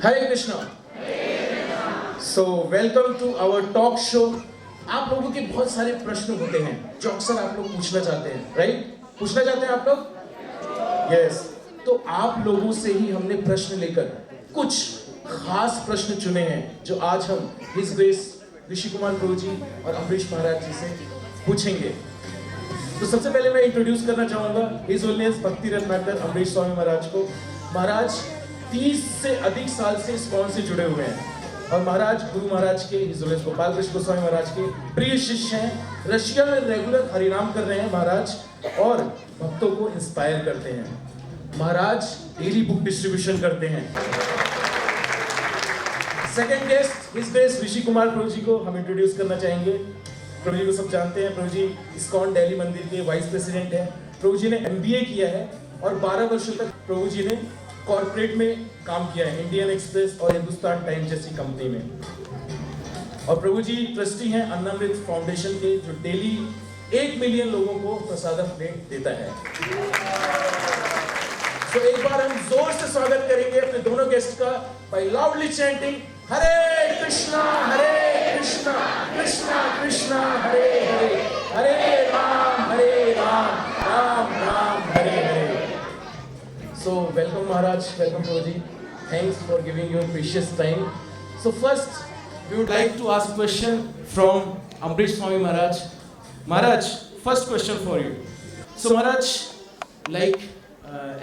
Hare Krishna. So welcome to our talk show. आप लोगों के बहुत सारे प्रश्न होते हैं जो अक्सर आप लोग पूछना चाहते हैं, राइट? पूछना चाहते हैं आप लोग? यस। तो आप लोगों से ही हमने प्रश्न लेकर कुछ खास प्रश्न चुने हैं जो आज हम हिज ग्रेस ऋषि कुमार प्रभु जी और अम्बरीश महाराज जी से पूछेंगे। तो सबसे पहले मैं इंट्रोड्यूस करना चाहूंगा हिज होलीनेस भक्ति रत्नाकर अम्बरीश स्वामी महाराज को। महाराज 30 से अधिक साल से इस्कॉन से जुड़े हुए हैं और महाराज गुरु महाराज के हिज होलीनेस गोपाल कृष्ण गोस्वामी महाराज के प्रिय शिष्य हैं। रशिया में रेगुलर हरिनाम कर रहे हैं महाराज और भक्तों को इंस्पायर करते हैं। महाराज डेली बुक डिस्ट्रीब्यूशन करते हैं। Second guest his grace Rishi Kumar Prabhu जी को हम इंट्रोड्यूस करना चाहेंगे। प्रभु जी को सब जानते हैं। प्रभु जी इस्कॉन दिल्ली मंदिर के वाइस प्रेसिडेंट हैं। प्रभु जी ने MBA किया है और 12 वर्षों तक प्रभु जी ने कॉर्पोरेट में काम किया है, इंडियन एक्सप्रेस और हिंदुस्तान टाइम्स जैसी कंपनी में। और प्रभु जी ट्रस्टी हैं अन्नामृत फाउंडेशन के, जो डेली 1 मिलियन लोगों को प्रसादम प्लेट देता है। तो एक बार हम जोर से स्वागत करेंगे अपने दोनों गेस्ट का bye loudly chanting Hare Krishna Krishna Krishna Hare Hare, Hare Ram Ram Ram Hare Hare. So welcome Maharaj, welcome Prabhuji. Thanks for giving your precious time. So first, we would like to ask question from Ambrish Swami Maharaj. Maharaj, first question for you. So Maharaj, like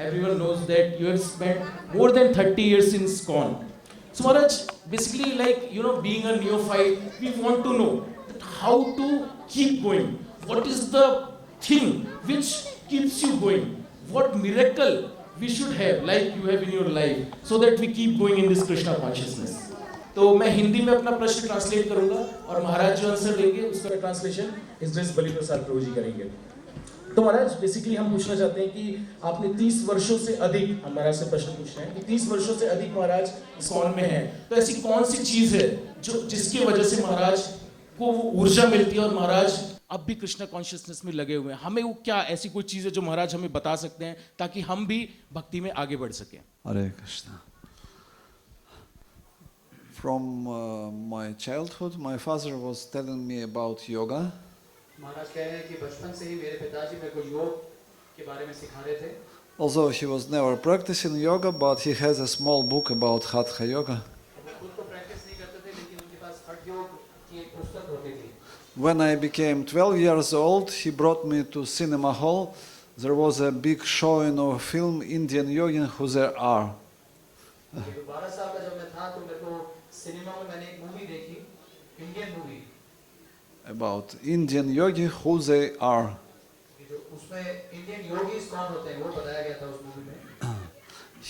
everyone knows that you have spent more than 30 years in ISKCON. So Maharaj, basically like being a neophyte, we want to know that how to keep going. What is the thing which keeps you going? What miracle we should have, like you have in your life, so that we keep going in this Krishna consciousness. तो मैं हिंदी में अपना प्रश्न translate करूंगा और महाराज जो answer देंगे उसका ट्रांसलेशन हिज ग्रेस बलि प्रसाद प्रभु जी करेंगे। तो महाराज बेसिकली हम पूछना चाहते हैं कि आपने 30 वर्षों से अधिक, हम महाराज से प्रश्न पूछ रहे हैं कि 30 वर्षों से अधिक महाराज इस्कॉन में हैं, तो ऐसी कौन सी चीज है जो जिसकी वजह से महाराज को वो ऊर्जा मिलती है और महाराज अब भी कृष्णा कॉन्शियसनेस में लगे हुए हैं? हमें वो क्या ऐसी कोई चीज है जो महाराज हमें बता सकते हैं ताकि हम भी भक्ति में आगे बढ़ सकें? हरे Krishna. From my childhood, my father was telling me about yoga. महाराज कह रहे हैं कि बचपन से ही मेरे पिताजी मेरे को योग के बारे में सिखा रहे थे। Although he was never practicing yoga, but he has a small book about Hatha Yoga. वो खुद तो प्रैक्टिस नहीं करते थे, लेकिन उनके पास हठ योग की एक पुस्तक होती थी। When I became 12 years old, he brought me to cinema hall. There was a big showing of a film, Indian Yogin, who there are. 12 साल का जब मैं था तो मेरे को सिनेमा में मैंने एक मूवी देखी, Indian movie, About Indian yogi, who they are. जो उसमें इंडियन योगीज कौन होते हैं वो बताया गया था उस मूवी में।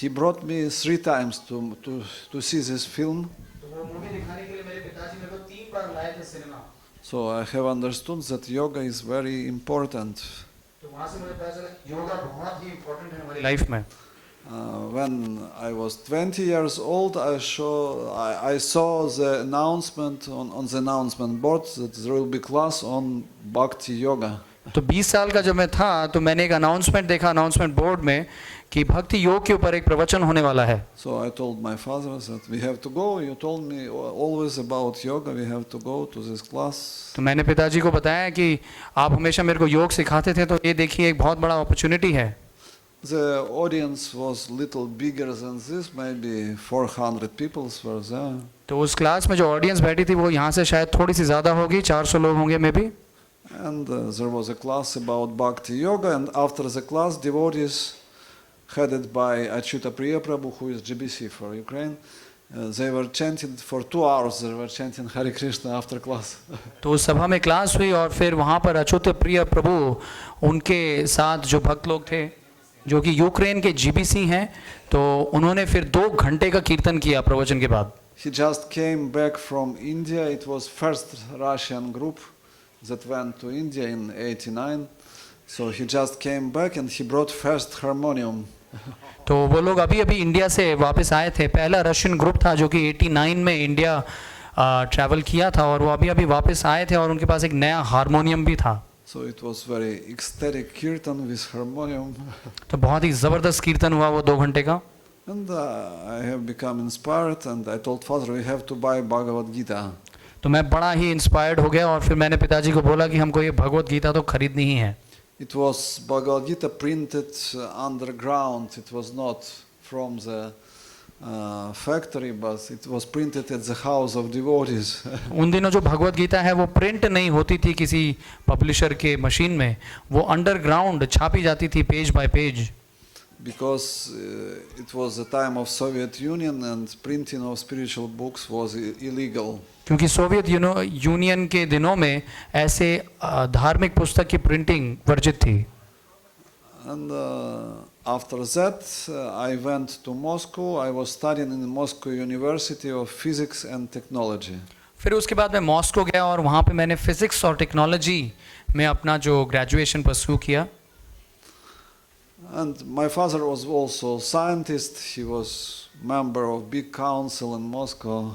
He brought me 3 times to see this film. तो वो मूवी दिखाने के लिए मेरे पिताजी मेरे को 3 बार लाए थे cinema. So I have understood that yoga is very important. तो वहाँ से मुझे पता चला योगा बहुत ही इम्पोर्टेंट है हमारी लाइफ में। When I was 20 years old, I saw the announcement on the announcement board that there will be class on Bhakti Yoga. तो 20 साल का जब मैं था तो मैंने एक अनाउंसमेंट देखा अनाउंसमेंट बोर्ड में कि भक्ति योग के ऊपर एक प्रवचन होने वाला है। So I told my father that we have to go. You told me always about yoga. We have to go to this class. तो मैंने पिताजी को बताया कि आप हमेशा मेरे को योग सिखाते थे, तो ये देखिए एक बहुत बड़ा अपॉर्चुनिटी है। The audience was little bigger than this. Maybe 400 people were there. तो उस क्लास में जो ऑडियंस बैठी थी वो यहाँ से शायद थोड़ी सी ज़्यादा होगी, 400 लोग होंगे may be. And there was a class about Bhakti Yoga, and after the class, devotees headed by Achyuta Priya Prabhu, who is GBC for Ukraine, they were chanting for 2 hours. They were chanting Hare Krishna after class. तो उस सभा में class हुई और फिर वहाँ पर अच्युत प्रिय प्रभु उनके साथ जो भक्त लोग थे जो कि यूक्रेन के GBC हैं, तो उन्होंने फिर 2 घंटे का कीर्तन किया प्रवचन के बाद। He just came back from India. It was first Russian group that went to India in '89. So he just came back and he brought first harmonium. तो वो लोग अभी अभी इंडिया से वापस आए थे। पहला रशियन ग्रुप था जो कि 89 में इंडिया ट्रैवल किया था और वो अभी अभी वापस आए थे और उनके पास एक नया हारमोनियम भी था। So it was very ecstatic kirtan with harmonium. तो बहुत ही ज़बरदस्त कीर्तन हुआ वो 2 घंटे का। And I have become inspired, and I told father, we have to buy Bhagavad Gita. तो मैं बड़ा ही इंस्पायर्ड हो गया और फिर मैंने पिताजी को बोला कि हमको ये भगवत गीता तो खरीदनी ही है। It was Bhagavad Gita printed underground. It was not from the factory, but it was printed at the house of devotees. उन दिनों जो भगवत गीता है वो प्रिंट नहीं होती थी किसी पब्लिशर के मशीन में, वो अंडरग्राउंड छापी जाती थी page bye page. Because it was the time of Soviet Union and printing of spiritual books was illegal. क्योंकि सोवियत यूनियन के दिनों में ऐसे धार्मिक पुस्तक की प्रिंटिंग वर्जित थी। And after that, I went to Moscow. I was studying in Moscow University of Physics and Technology. फिर उसके बाद मैं मॉस्को गया और वहाँ पे मैंने फिजिक्स और टेक्नोलॉजी में अपना जो ग्रेजुएशन परस्यू किया। And my father was also scientist. He was member of big council in Moscow.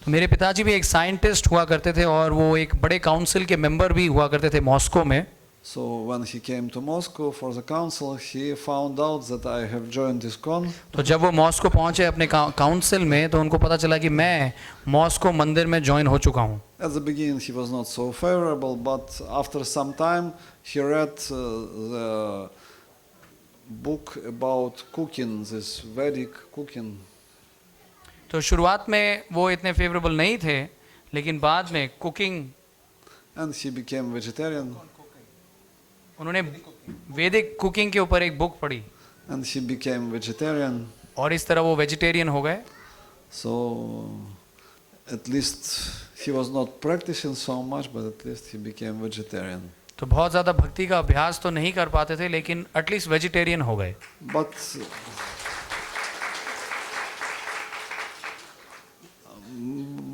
तो मेरे पिताजी भी एक साइंटिस्ट हुआ करते थे और वो एक बड़े काउंसिल के मेंबर भी हुआ करते थे मॉस्को में। So when he came to Moscow for the council, he found out that I have joined ISKCON. तो जब वो मॉस्को पहुंचे अपने काउंसिल में तो उनको पता चला कि मैं मॉस्को मंदिर में ज्वाइन हो चुका हूं। At the beginning he was not so favorable, but after some time he read the book about cooking, this Vedic cooking. तो शुरुआत में वो इतने फेवरेबल नहीं थे, लेकिन बाद में cooking, And he became vegetarian. उन्होंने वैदिक कुकिंग के ऊपर एक बुक पढ़ी And he became vegetarian. और इस तरह वो वेजिटेरियन हो गए। So at least he was not practicing so much, but at least he became vegetarian. तो बहुत ज़्यादा भक्ति का अभ्यास तो नहीं कर पाते थे, लेकिन एटलीस्ट वेजिटेरियन हो गए।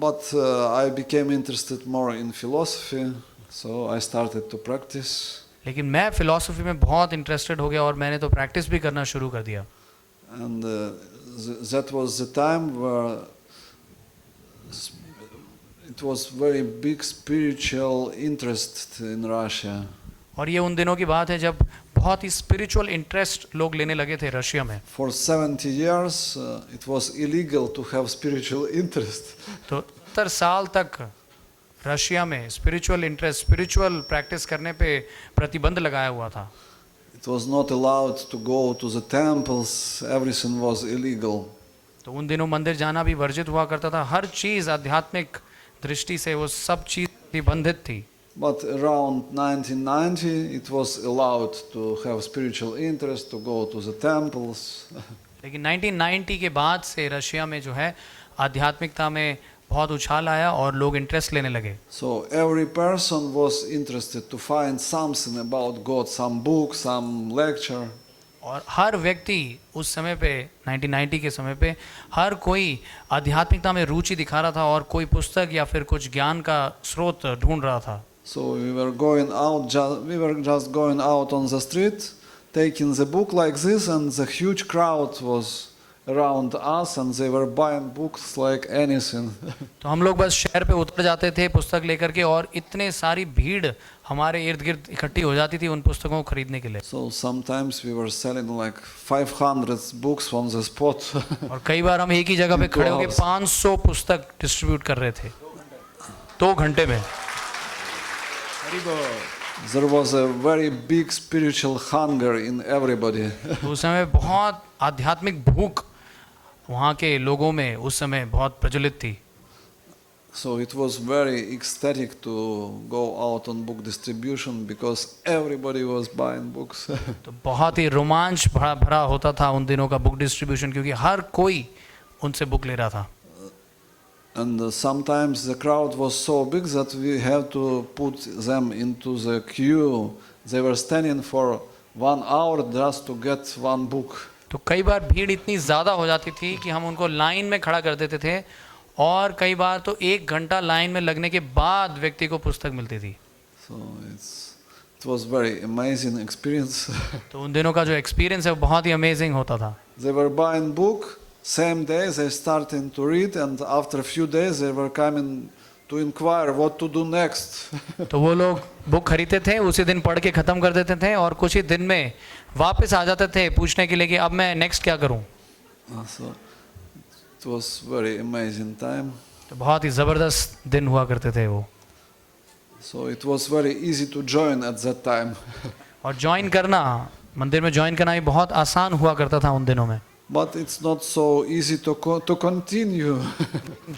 But I became interested more in philosophy, so I started to practice. लेकिन मैं फिलॉसफी में बहुत इंटरेस्टेड हो गया और मैंने तो प्रैक्टिस भी करना शुरू कर दिया। And that was the time where it was very big spiritual interest in Russia. और ये उन दिनों की बात है जब बहुत ही स्पिरिचुअल इंटरेस्ट लोग लेने लगे थे रशिया में। For 70 years it was illegal to have spiritual interest. तो 70 साल तक रशिया में स्पिरिचुअल इंटरेस्ट, स्पिरिचुअल प्रैक्टिस करने पे प्रतिबंध लगाया हुआ था। It was not allowed to go to the temples. Everything was illegal. तो उन दिनों मंदिर जाना भी वर्जित हुआ करता था, हर चीज आध्यात्मिक दृष्टि से वो सब चीज प्रतिबंधित थी। But around 1990 it was allowed to have spiritual interest, to go to the temples. लेकिन 1990 के बाद से रशिया में जो है आध्यात्मिकता में बहुत उछाल आया और लोग इंटरेस्ट लेने लगे। So every person was interested to find something about God, some book, some lecture. और हर व्यक्ति उस समय पे 1990 के समय पे हर कोई आध्यात्मिकता में रुचि दिखा रहा था और कोई पुस्तक या फिर कुछ ज्ञान का स्रोत ढूंढ रहा था। So we were just going out on the street, taking the book like this, and the huge crowd was around us, and they were buying books like anything. तो हम लोग बस शहर पे उतर जाते थे पुस्तक लेकर के और इतने सारी भीड़ हमारे इर्द गिर्द इकट्ठी हो जाती थी उन पुस्तकों को खरीदने के लिए। So sometimes we were selling like 500 books on the spot. और कई बार हम एक ही जगह पे खड़े होकर 500 पुस्तक डिस्ट्रीब्यूट कर रहे थे 2 घंटे में। There was a very big spiritual hunger in everybody. उस समय बहुत आध्यात्मिक भूख वहाँ के लोगों में उस समय बहुत प्रज्वलित थी। So it was very ecstatic to go out on book distribution because everybody was buying books. तो बहुत ही रोमांच भरा होता था उन दिनों का बुक डिस्ट्रीब्यूशन, क्योंकि हर कोई उनसे बुक ले रहा था। And sometimes the crowd was so big that we had to put them into the queue. They were standing for 1 hour just to get one book. तो कई बार भीड़ इतनी ज़्यादा हो जाती थी कि हम उनको लाइन में खड़ा कर देते थे और कई बार तो 1 घंटा लाइन में लगने के बाद व्यक्ति को पुस्तक मिलती थी। So it was very amazing experience. तो उन दिनों का जो एक्सपीरियंस है वो बहुत ही अमेजिंग होता था। They were buying book. Same day they started to read, and after a few days they were coming to inquire what to do next. तो वो लोग बुक खरीदते थे, उसी दिन पढ़ के ख़त्म कर देते थे और कुछ ही दिन में वापस आ जाते थे पूछने के लिए कि अब मैं नेक्स्ट क्या करूं। So it was very amazing time. तो बहुत ही ज़बरदस्त दिन हुआ करते थे वो, So it was very easy to join at that time. और ज्वाइन करना, मंदिर में ज्वाइन करना ये बहुत आसान हुआ करता था उन दिनों में। But it's not so easy to continue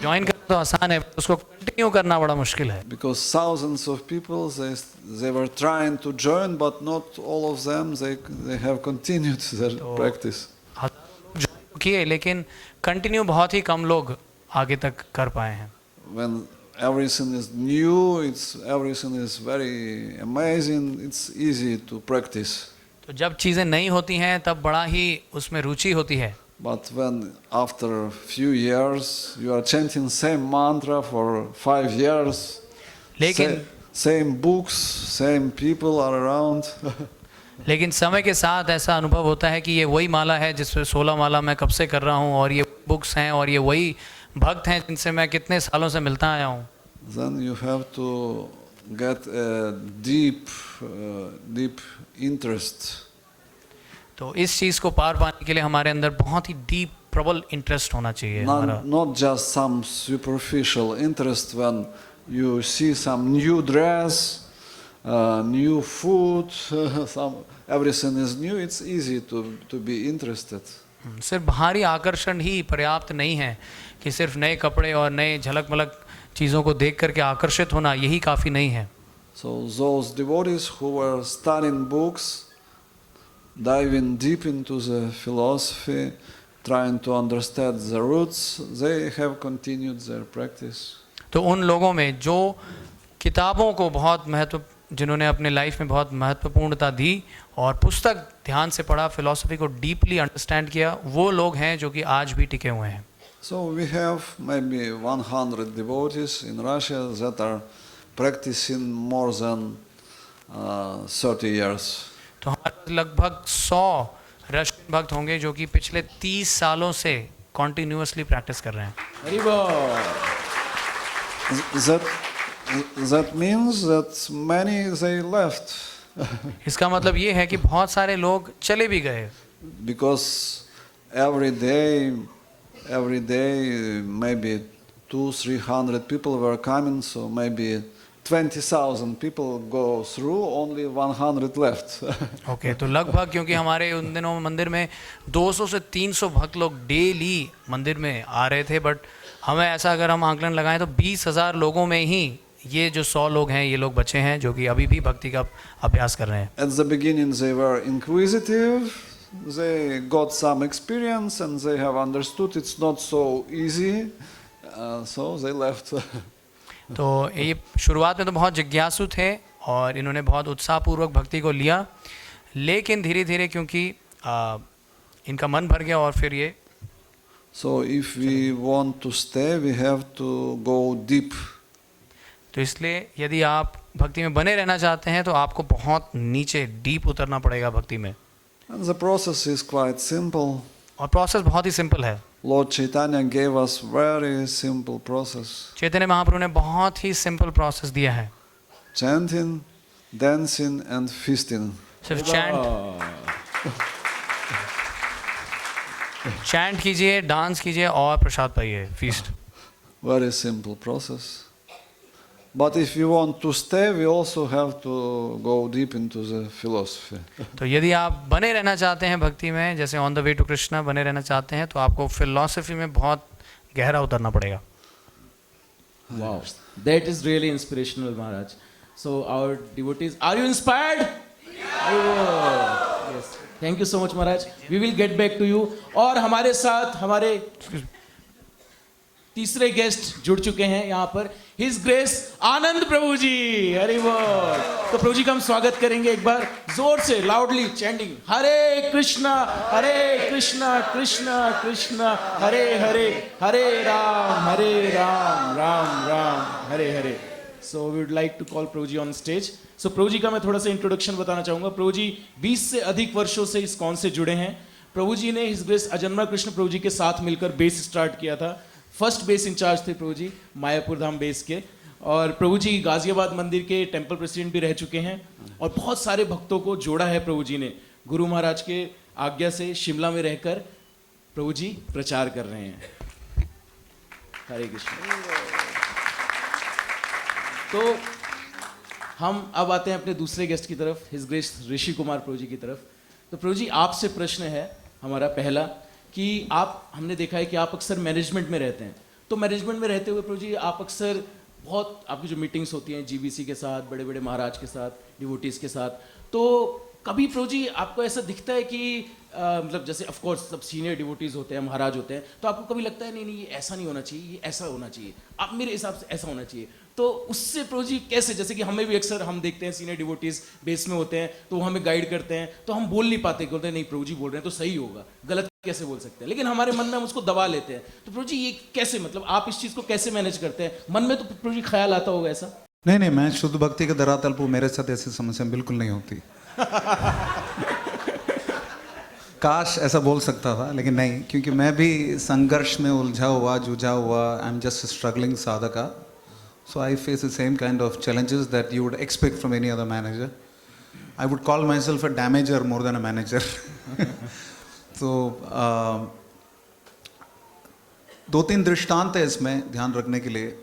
join करना तो आसान है, उसको कंटिन्यू करना बड़ा मुश्किल है, because thousands of people they were trying to join, but not all of them they have continued their practice. हज़ारों लोग ज्वाइन किए लेकिन कंटिन्यू बहुत ही कम लोग आगे तक कर पाए हैं। When everything is new, everything is very amazing. It's easy to practice. तो जब चीज़ें नई होती हैं तब बड़ा ही उसमें रुचि होती है, But when after a few years you are chanting same mantra for 5 years, लेकिन same books, same people are around. लेकिन समय के साथ ऐसा अनुभव होता है कि ये वही माला है जिसमें 16 माला मैं कब से कर रहा हूँ, और ये बुक्स हैं और ये वही भक्त हैं जिनसे मैं कितने सालों से मिलता आया हूँ। Then you have to get a deep interest. तो इस चीज़ को पार पाने के लिए हमारे अंदर बहुत ही डीप प्रबल इंटरेस्ट होना चाहिए हमारा। Not just some superficial interest when you see some new dress, new food, everything is new. It's easy to be interested. सिर्फ बाहरी आकर्षण ही पर्याप्त नहीं है कि सिर्फ नए कपड़े और नए झलक मलक चीज़ों को देख करके आकर्षित होना यही काफ़ी नहीं है। So those devotees who were studying books, diving deep into the philosophy, trying to understand the roots, they have continued their practice. तो उन लोगों में जो किताबों को बहुत जिन्होंने अपने लाइफ में बहुत महत्वपूर्णता दी और पुस्तक ध्यान से पढ़ा, फिलॉसफी को डीपली अंडरस्टैंड किया, वो लोग हैं जो कि आज भी टिके हुए हैं। So we have maybe 100 devotees in Russia that are practicing more than 30 years. तो हमारे लगभग 100 रशियन भक्त होंगे जो कि पिछले 30 सालों से कॉन्टिन्यूसली प्रैक्टिस कर रहे हैं। हरि बोल। That means that many they left. इसका मतलब ये है कि बहुत सारे लोग चले भी गए, Because every day maybe 200-300 people were coming, so maybe 20,000 people go through, only 100 left. Okay तो लगभग, क्योंकि हमारे उन दिनों में मंदिर में 200 से 300 भक्त लोग डेली मंदिर में आ रहे थे, बट हमें ऐसा अगर हम आंकलन लगाएं तो 20,000 लोगों में ही ये जो 100 लोग हैं ये लोग बचे हैं जो कि अभी भी भक्ति का अभ्यास कर रहे हैं। At the beginning they were inquisitive, they got some experience and they have understood it's not so easy, so they left. तो ये शुरुआत में तो बहुत जिज्ञासु थे और इन्होंने बहुत उत्साहपूर्वक भक्ति को लिया, लेकिन धीरे धीरे क्योंकि इनका मन भर गया और फिर ये। So if we want to stay, we have to go deep. तो इसलिए यदि आप भक्ति में बने रहना चाहते हैं तो आपको बहुत नीचे डीप उतरना पड़ेगा भक्ति में। And the process is quite simple. और प्रोसेस बहुत ही सिंपल है। Lord Chaitanya gave us very simple process. Chaitanya Mahaprabhu ने बहुत ही सिंपल प्रोसेस दिया है। Chanting, dancing and feasting. सिर्फ चैंट कीजिए, डांस कीजिए और प्रसाद पाइए, feast. Very simple process. But if you want to stay, we also have to go deep into the philosophy. तो यदि आप बने रहना चाहते हैं भक्ति में, जैसे on the way to Krishna बने रहना चाहते हैं, तो आपको फिलॉसफी में बहुत गहरा उतरना पड़ेगा। Wow, that is really inspirational, Maharaj. So our devotees, are you inspired? Yes. Thank you so much, Maharaj. We will get back to you. और हमारे साथ हमारे तीसरे गेस्ट जुड़ चुके हैं यहाँ पर, हिज ग्रेस आनंद प्रभु जी। हरि बोल। तो प्रभु जी का हम स्वागत करेंगे एक बार जोर से, loudly chanting Hare Krishna Krishna Krishna Hare Hare, Hare Ram Ram Ram Hare Hare. So we would like to call Prabhu ji on stage. So Prabhu ji का मैं थोड़ा सा इंट्रोडक्शन बताना चाहूँगा। प्रभु जी 20 से अधिक वर्षों से इस्कॉन से जुड़े हैं। प्रभु जी ने हिज ग्रेस अजन्मा कृष्ण प्रभु जी के साथ मिलकर बेस स्टार्ट किया था। फर्स्ट बेस इंचार्ज थे प्रभु जी मायापुर धाम बेस के, और प्रभु जी गाजियाबाद मंदिर के टेंपल प्रेसिडेंट भी रह चुके हैं, और बहुत सारे भक्तों को जोड़ा है प्रभु जी ने। गुरु महाराज के आज्ञा से शिमला में रहकर प्रभु जी प्रचार कर रहे हैं। हरे कृष्ण। तो हम अब आते हैं अपने दूसरे गेस्ट की तरफ, हिज ग्रेस ऋषि कुमार प्रभु जी की तरफ। तो प्रभु जी आपसे प्रश्न है हमारा पहला कि आप, हमने देखा है कि आप अक्सर मैनेजमेंट में रहते हैं, तो मैनेजमेंट में रहते हुए प्रभु जी आप अक्सर बहुत, आपकी जो मीटिंग्स होती हैं जीबीसी के साथ, बड़े बड़े महाराज के साथ, डिवोटीज के साथ, तो कभी प्रभु जी आपको ऐसा दिखता है कि मतलब जैसे ऑफ कोर्स सब सीनियर डिवोटीज होते हैं, महाराज होते हैं, तो आपको कभी लगता है नहीं नहीं ये ऐसा नहीं होना चाहिए, ये ऐसा होना चाहिए, आप मेरे हिसाब से ऐसा होना चाहिए, तो उससे प्रभु जी कैसे, जैसे कि हमें भी अक्सर हम देखते हैं सीनियर डिवोटीज बेस में होते हैं तो वो हमें गाइड करते हैं, तो हम बोल नहीं पाते, बोलते हैं नहीं प्रभु जी बोल रहे हैं तो सही होगा, गलत कैसे बोल सकते हैं, लेकिन हमारे मन में हम उसको दबा लेते हैं। तो प्रभु जी ये कैसे, मतलब आप इस चीज को कैसे मैनेज करते हैं? मन में तो प्रभु जी ख्याल आता होगा ऐसा? नहीं, मैं शुद्ध भक्ति के धरातल पर, मेरे साथ ऐसी समस्या बिल्कुल नहीं होती। काश ऐसा बोल सकता था, लेकिन नहीं, क्योंकि मैं भी संघर्ष में उलझा हुआ, जूझा हुआ, I am just struggling sadhaka, so I face the same kind of challenges that you would expect from any other manager. I would call myself a damager more than a manager. तो दो तीन दृष्टांत है इसमें ध्यान रखने के लिए।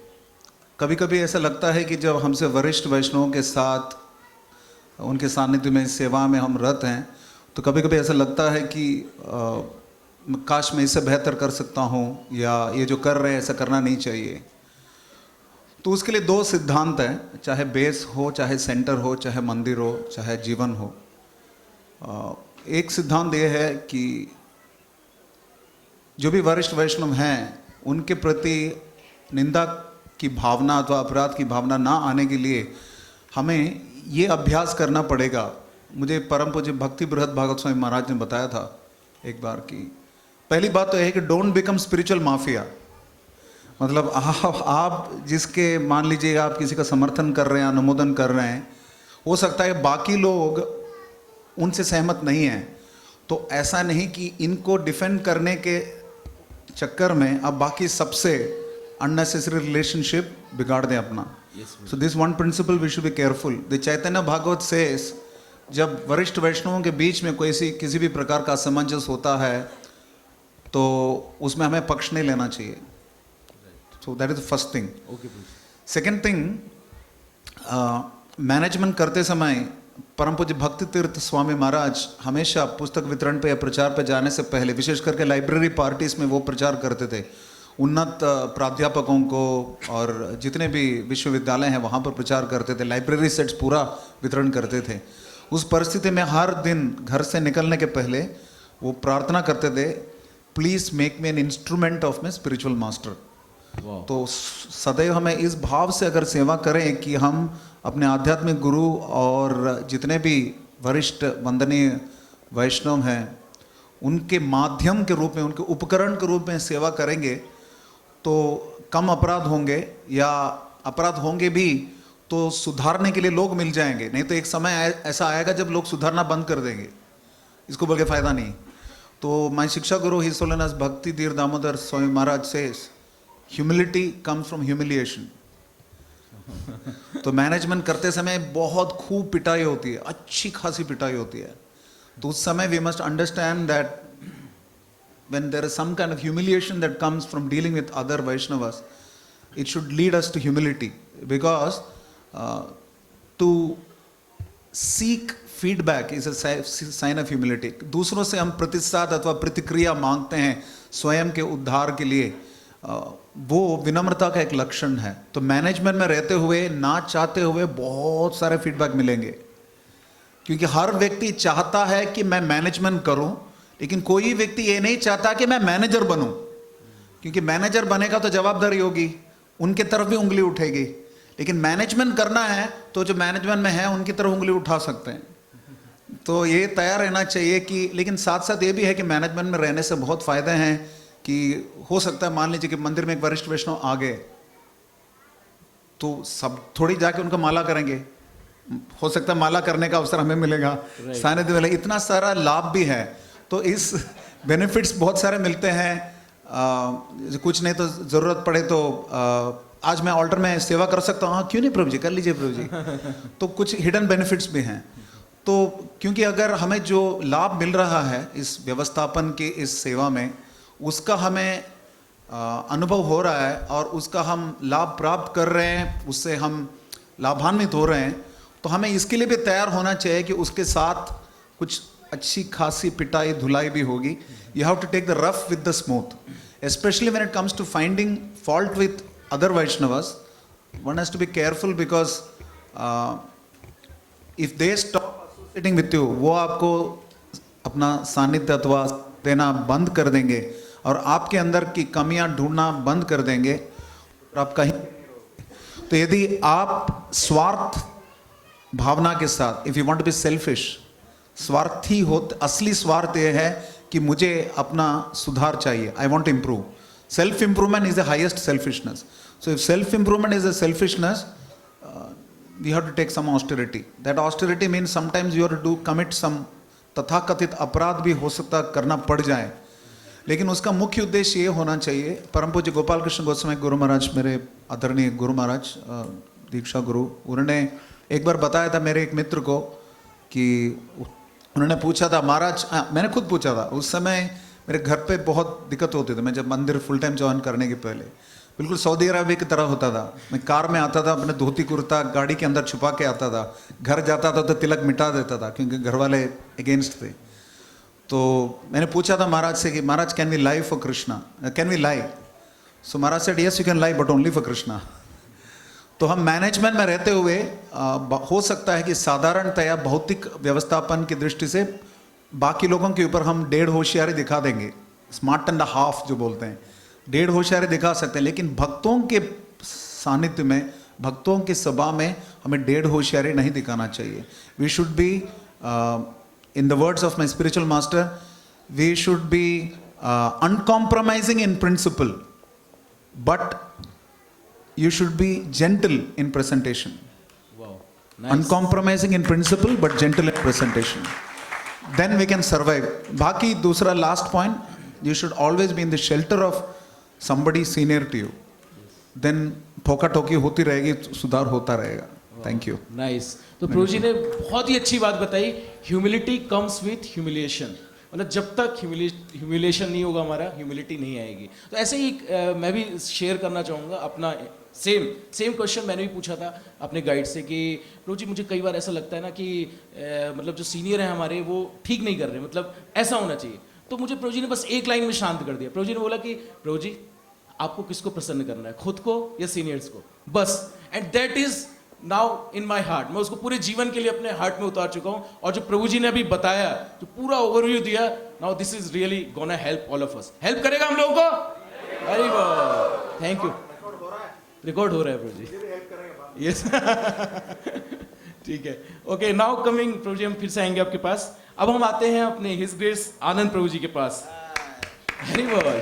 कभी कभी ऐसा लगता है कि जब हमसे वरिष्ठ वैष्णवों के साथ, उनके सानिध्य में, सेवा में हम रत हैं, तो कभी कभी ऐसा लगता है कि काश मैं इससे बेहतर कर सकता हूँ, या ये जो कर रहे हैं ऐसा करना नहीं चाहिए। तो उसके लिए दो सिद्धांत हैं, चाहे बेस हो, चाहे सेंटर हो, चाहे मंदिर हो, चाहे जीवन हो। एक सिद्धांत ये है कि जो भी वरिष्ठ वैष्णव हैं उनके प्रति निंदा की भावना अथवा अपराध की भावना ना आने के लिए हमें ये अभ्यास करना पड़ेगा। मुझे परम पूज्य भक्ति बृहद भागवत स्वामी महाराज ने बताया था एक बार की, पहली बात तो यह है कि डोंट बिकम स्पिरिचुअल माफिया। मतलब आप जिसके, मान लीजिए आप किसी का समर्थन कर रहे हैं, अनुमोदन कर रहे हैं, हो सकता है बाकी लोग उनसे सहमत नहीं हैं, तो ऐसा नहीं कि इनको डिफेंड करने के चक्कर में अब बाकी सबसे अननेसेसरी रिलेशनशिप बिगाड़ दें अपना। So this one principle we should be careful. The Chaitanya Bhagavata says, जब वरिष्ठ वैष्णवों के बीच में कोई किसी भी प्रकार का असमंजस होता है तो उसमें हमें पक्ष नहीं लेना चाहिए। सो that is the first thing. Second thing, management करते समय परम पूज्य भक्ति तीर्थ स्वामी महाराज हमेशा पुस्तक वितरण पे या प्रचार पे जाने से पहले, विशेष करके लाइब्रेरी पार्टीज में वो प्रचार करते थे, उन्नत प्राध्यापकों को और जितने भी विश्वविद्यालय हैं वहाँ पर प्रचार करते थे, लाइब्रेरी सेट्स पूरा वितरण करते थे। उस परिस्थिति में हर दिन घर से निकलने के पहले वो प्रार्थना करते थे, please make me an instrument of my spiritual master. तो सदैव हमें इस भाव से अगर सेवा करें कि हम अपने आध्यात्मिक गुरु और जितने भी वरिष्ठ वंदनीय वैष्णव हैं उनके माध्यम के रूप में, उनके उपकरण के रूप में सेवा करेंगे तो कम अपराध होंगे, या अपराध होंगे भी तो सुधारने के लिए लोग मिल जाएंगे। नहीं तो एक समय ऐसा आएगा जब लोग सुधारना बंद कर देंगे, इसको बोल के फायदा नहीं। तो माय शिक्षा गुरु his holiness Bhakti Dhira Damodara Swami Maharaj says, humility comes from humiliation. तो मैनेजमेंट करते समय बहुत खूब पिटाई होती है, अच्छी खासी पिटाई होती है, तो उस समय we must understand that when there is some kind of humiliation that comes from dealing with other Vaishnavas, it should lead us to humility, because to seek feedback is a sign of humility. दूसरों से हम प्रतिसाद अथवा प्रतिक्रिया मांगते हैं स्वयं के उद्धार के लिए, वो विनम्रता का एक लक्षण है। तो मैनेजमेंट में रहते हुए ना चाहते हुए बहुत सारे फीडबैक मिलेंगे, क्योंकि हर व्यक्ति चाहता है कि मैं मैनेजमेंट करूं, लेकिन कोई व्यक्ति ये नहीं चाहता कि मैं मैनेजर बनूं, क्योंकि मैनेजर बनेगा तो जवाबदारी होगी, उनके तरफ भी उंगली उठेगी। लेकिन मैनेजमेंट करना है तो जो मैनेजमेंट में है उनकी तरफ उंगली उठा सकते हैं। तो ये तैयार रहना चाहिए कि, लेकिन साथ साथ ये भी है कि मैनेजमेंट में रहने से बहुत फायदे हैं कि हो सकता है मान लीजिए कि मंदिर में एक वरिष्ठ वैष्णव आ गए तो सब थोड़ी जाके उनका माला करेंगे, हो सकता है माला करने का अवसर हमें मिलेगा, सानिध्य मिलेगा, इतना सारा लाभ भी है। तो इस बेनिफिट्स बहुत सारे मिलते हैं। कुछ नहीं तो ज़रूरत पड़े तो आज मैं ऑल्टर में सेवा कर सकता हूँ, हाँ क्यों नहीं प्रभु जी, कर लीजिए प्रभु जी। तो कुछ हिडन बेनिफिट्स भी हैं। तो क्योंकि अगर हमें जो लाभ मिल रहा है इस व्यवस्थापन की, इस सेवा में, उसका हमें अनुभव हो रहा है और उसका हम लाभ प्राप्त कर रहे हैं, उससे हम लाभान्वित हो रहे हैं, तो हमें इसके लिए भी तैयार होना चाहिए कि उसके साथ कुछ अच्छी खासी पिटाई धुलाई भी होगी. You have to take the rough with the smooth, especially when it comes to finding fault with other Vaishnavas. One has to be careful because if they stop associating with you, वो आपको अपना सानिध्य अथवा देना बंद कर देंगे और आपके अंदर की कमियां ढूंढना बंद कर देंगे और आप कहीं. तो यदि आप स्वार्थ भावना के साथ, if you want to be selfish, स्वार्थी हो, असली स्वार्थ ये है कि मुझे अपना सुधार चाहिए, I want to improve. Self improvement is the highest selfishness. So if self improvement is a selfishness, we have to take some austerity. That austerity means sometimes you have to commit some तथाकथित अपराध भी हो सकता करना पड़ जाए, लेकिन उसका मुख्य उद्देश्य ये होना चाहिए. परम पूज्य गोपाल कृष्ण गोस्वामी गुरु महाराज, मेरे आदरणीय गुरु महाराज, दीक्षा गुरु, उन्होंने एक बार बताया था मेरे एक मित्र को कि उन्होंने पूछा था महाराज, मैंने खुद पूछा था, उस समय मेरे घर पे बहुत दिक्कत होती थी. मैं जब मंदिर फुल टाइम ज्वाइन करने के पहले बिल्कुल सऊदी अरब की तरह होता था. मैं कार में आता था, अपने धोती कुर्ता गाड़ी के अंदर छुपा के आता था, घर जाता था तो तिलक मिटा देता था क्योंकि घर वाले अगेंस्ट थे. तो मैंने पूछा था महाराज से कि Maharaj can we lie for Krishna, can we lie? So Maharaj said yes you can lie but only for Krishna. तो हम मैनेजमेंट में रहते हुए हो सकता है कि साधारणतया भौतिक व्यवस्थापन की दृष्टि से बाकी लोगों के ऊपर हम 1.5 होशियारी दिखा देंगे, स्मार्ट एंड हाफ जो बोलते हैं, 1.5 होशियारी दिखा सकते हैं, लेकिन भक्तों के सानिध्य में, भक्तों की सभा में हमें 1.5 होशियारी नहीं दिखाना चाहिए. We should be, in the words of my spiritual master, we should be uncompromising in principle, but you should be gentle in presentation. Wow, nice. Uncompromising in principle but gentle in presentation, then we can survive. Baki दूसरा last point, you should always be in the shelter of somebody senior to you, then ठोका ठोकी होती रहेगी, सुधार होता रहेगा. Thank you. Nice. तो प्रभु जी ने बहुत ही अच्छी बात बताई, ह्यूमिलिटी कम्स विथ ह्यूमिलिएशन. मतलब जब तक ह्यूमिलिएशन नहीं होगा हमारा, ह्यूमिलिटी नहीं आएगी. तो ऐसे ही मैं भी शेयर करना चाहूँगा अपना सेम क्वेश्चन मैंने भी पूछा था अपने गाइड से कि प्रभु जी मुझे कई बार ऐसा लगता है ना कि मतलब जो सीनियर हैं हमारे वो ठीक नहीं कर रहे, मतलब ऐसा होना चाहिए. तो मुझे प्रभु जी ने बस एक लाइन में शांत कर दिया. प्रभु जी ने बोला कि प्रभु जी आपको किसको प्रसन्न करना है, खुद को या सीनियर्स को, बस. And that is now in my heart. मैं उसको पूरे जीवन के लिए अपने हार्ट में उतार चुका हूं. और जो प्रभु जी ने अभी बताया, जो पूरा ओवरव्यू दिया, now this is really gonna help all of us. Help करेगा हम लोगों को. अरे वाह, थैंक यू. रिकॉर्ड हो रहा है प्रभु जी. यस. ठीक है. ओके, नाउ कमिंग प्रभु जी, हम फिर से आएंगे आपके पास. अब हम आते हैं अपने हिज ग्रेस आनंद प्रभु जी के पास. अरे वाह.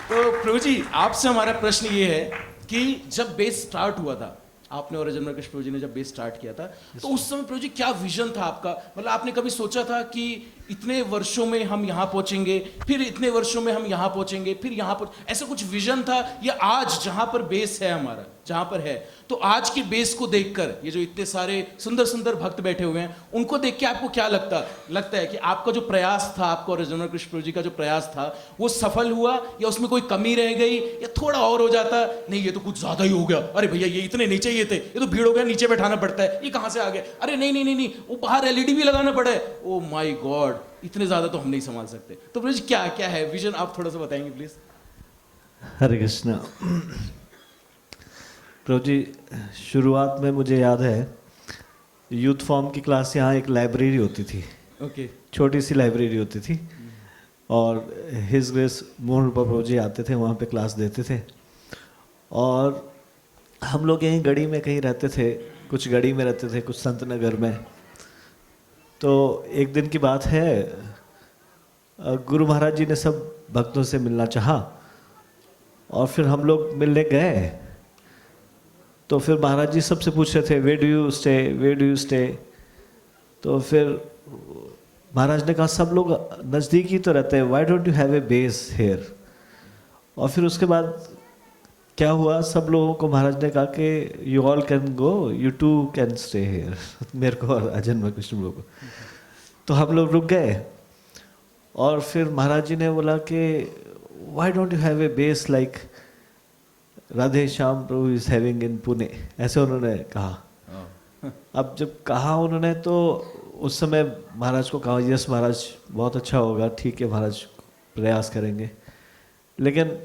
तो प्रभु जी आपसे हमारा प्रश्न ये है कि जब बेस स्टार्ट हुआ था, आपने और अजय कृष्ण प्रभु जी ने जब बेस स्टार्ट किया था, तो उस समय प्रभु जी क्या विजन था आपका? मतलब आपने कभी सोचा था कि इतने वर्षों में हम यहाँ पहुंचेंगे, फिर इतने वर्षों में हम यहाँ पहुंचेंगे, फिर यहाँ पहुंच, ऐसा कुछ विजन था? या आज जहां पर बेस है हमारा, जहां पर है, तो आज के बेस को देखकर, ये जो इतने सारे सुंदर सुंदर भक्त बैठे हुए हैं, उनको देख के आपको क्या लगता है कि आपका जो प्रयास था, आपको और अजय कृष्ण प्रभु जी का जो प्रयास था, वो सफल हुआ या उसमें कोई कमी रह गई, या थोड़ा और हो जाता, नहीं ये तो कुछ ज्यादा ही हो गया, अरे भैया ये इतने नहीं चाहिए थे, ये तो भीड़ हो गया, नीचे बैठाना पड़ता है, ये कहां से आ गया, अरे नहीं, वो बाहर एलईडी भी लगाना पड़ा है, ओ माय गॉड, इतने ज्यादा तो हम नहीं संभाल सकते. तो प्रभु जी क्या है विजन, आप थोड़ा सा बताएंगे प्लीज. हरे कृष्णा. प्रभु जी, शुरुआत में मुझे याद है यूथ फॉर्म की क्लास, यहाँ एक लाइब्रेरी होती थी. ओके. छोटी सी लाइब्रेरी होती थी और हिज ग्रेस मोहन रूपा प्रभु जी आते थे, वहाँ पे क्लास देते थे. और हम लोग यहीं गढ़ी में कहीं रहते थे, कुछ गढ़ी में रहते थे, कुछ संत नगर में. तो एक दिन की बात है, गुरु महाराज जी ने सब भक्तों से मिलना चाहा और फिर हम लोग मिलने गए. तो फिर महाराज जी सबसे पूछ रहे थे, वेयर डू यू स्टे. तो फिर महाराज ने कहा सब लोग नज़दीक ही तो रहते हैं, why don't you have a base here. और फिर उसके बाद क्या हुआ, सब लोगों को महाराज ने कहा कि you all can go, you too can stay here. मेरे को और अजन्म कृष्ण लोगों को. तो हम लोग रुक गए और फिर महाराज जी ने बोला कि why don't you have a base like Radhe Shyam Prabhu is having in Pune, ऐसे उन्होंने कहा। अब जब कहा उन्होंने तो उस समय महाराज को कहा यस महाराज बहुत अच्छा होगा, ठीक है महाराज प्रयास करेंगे। लेकिन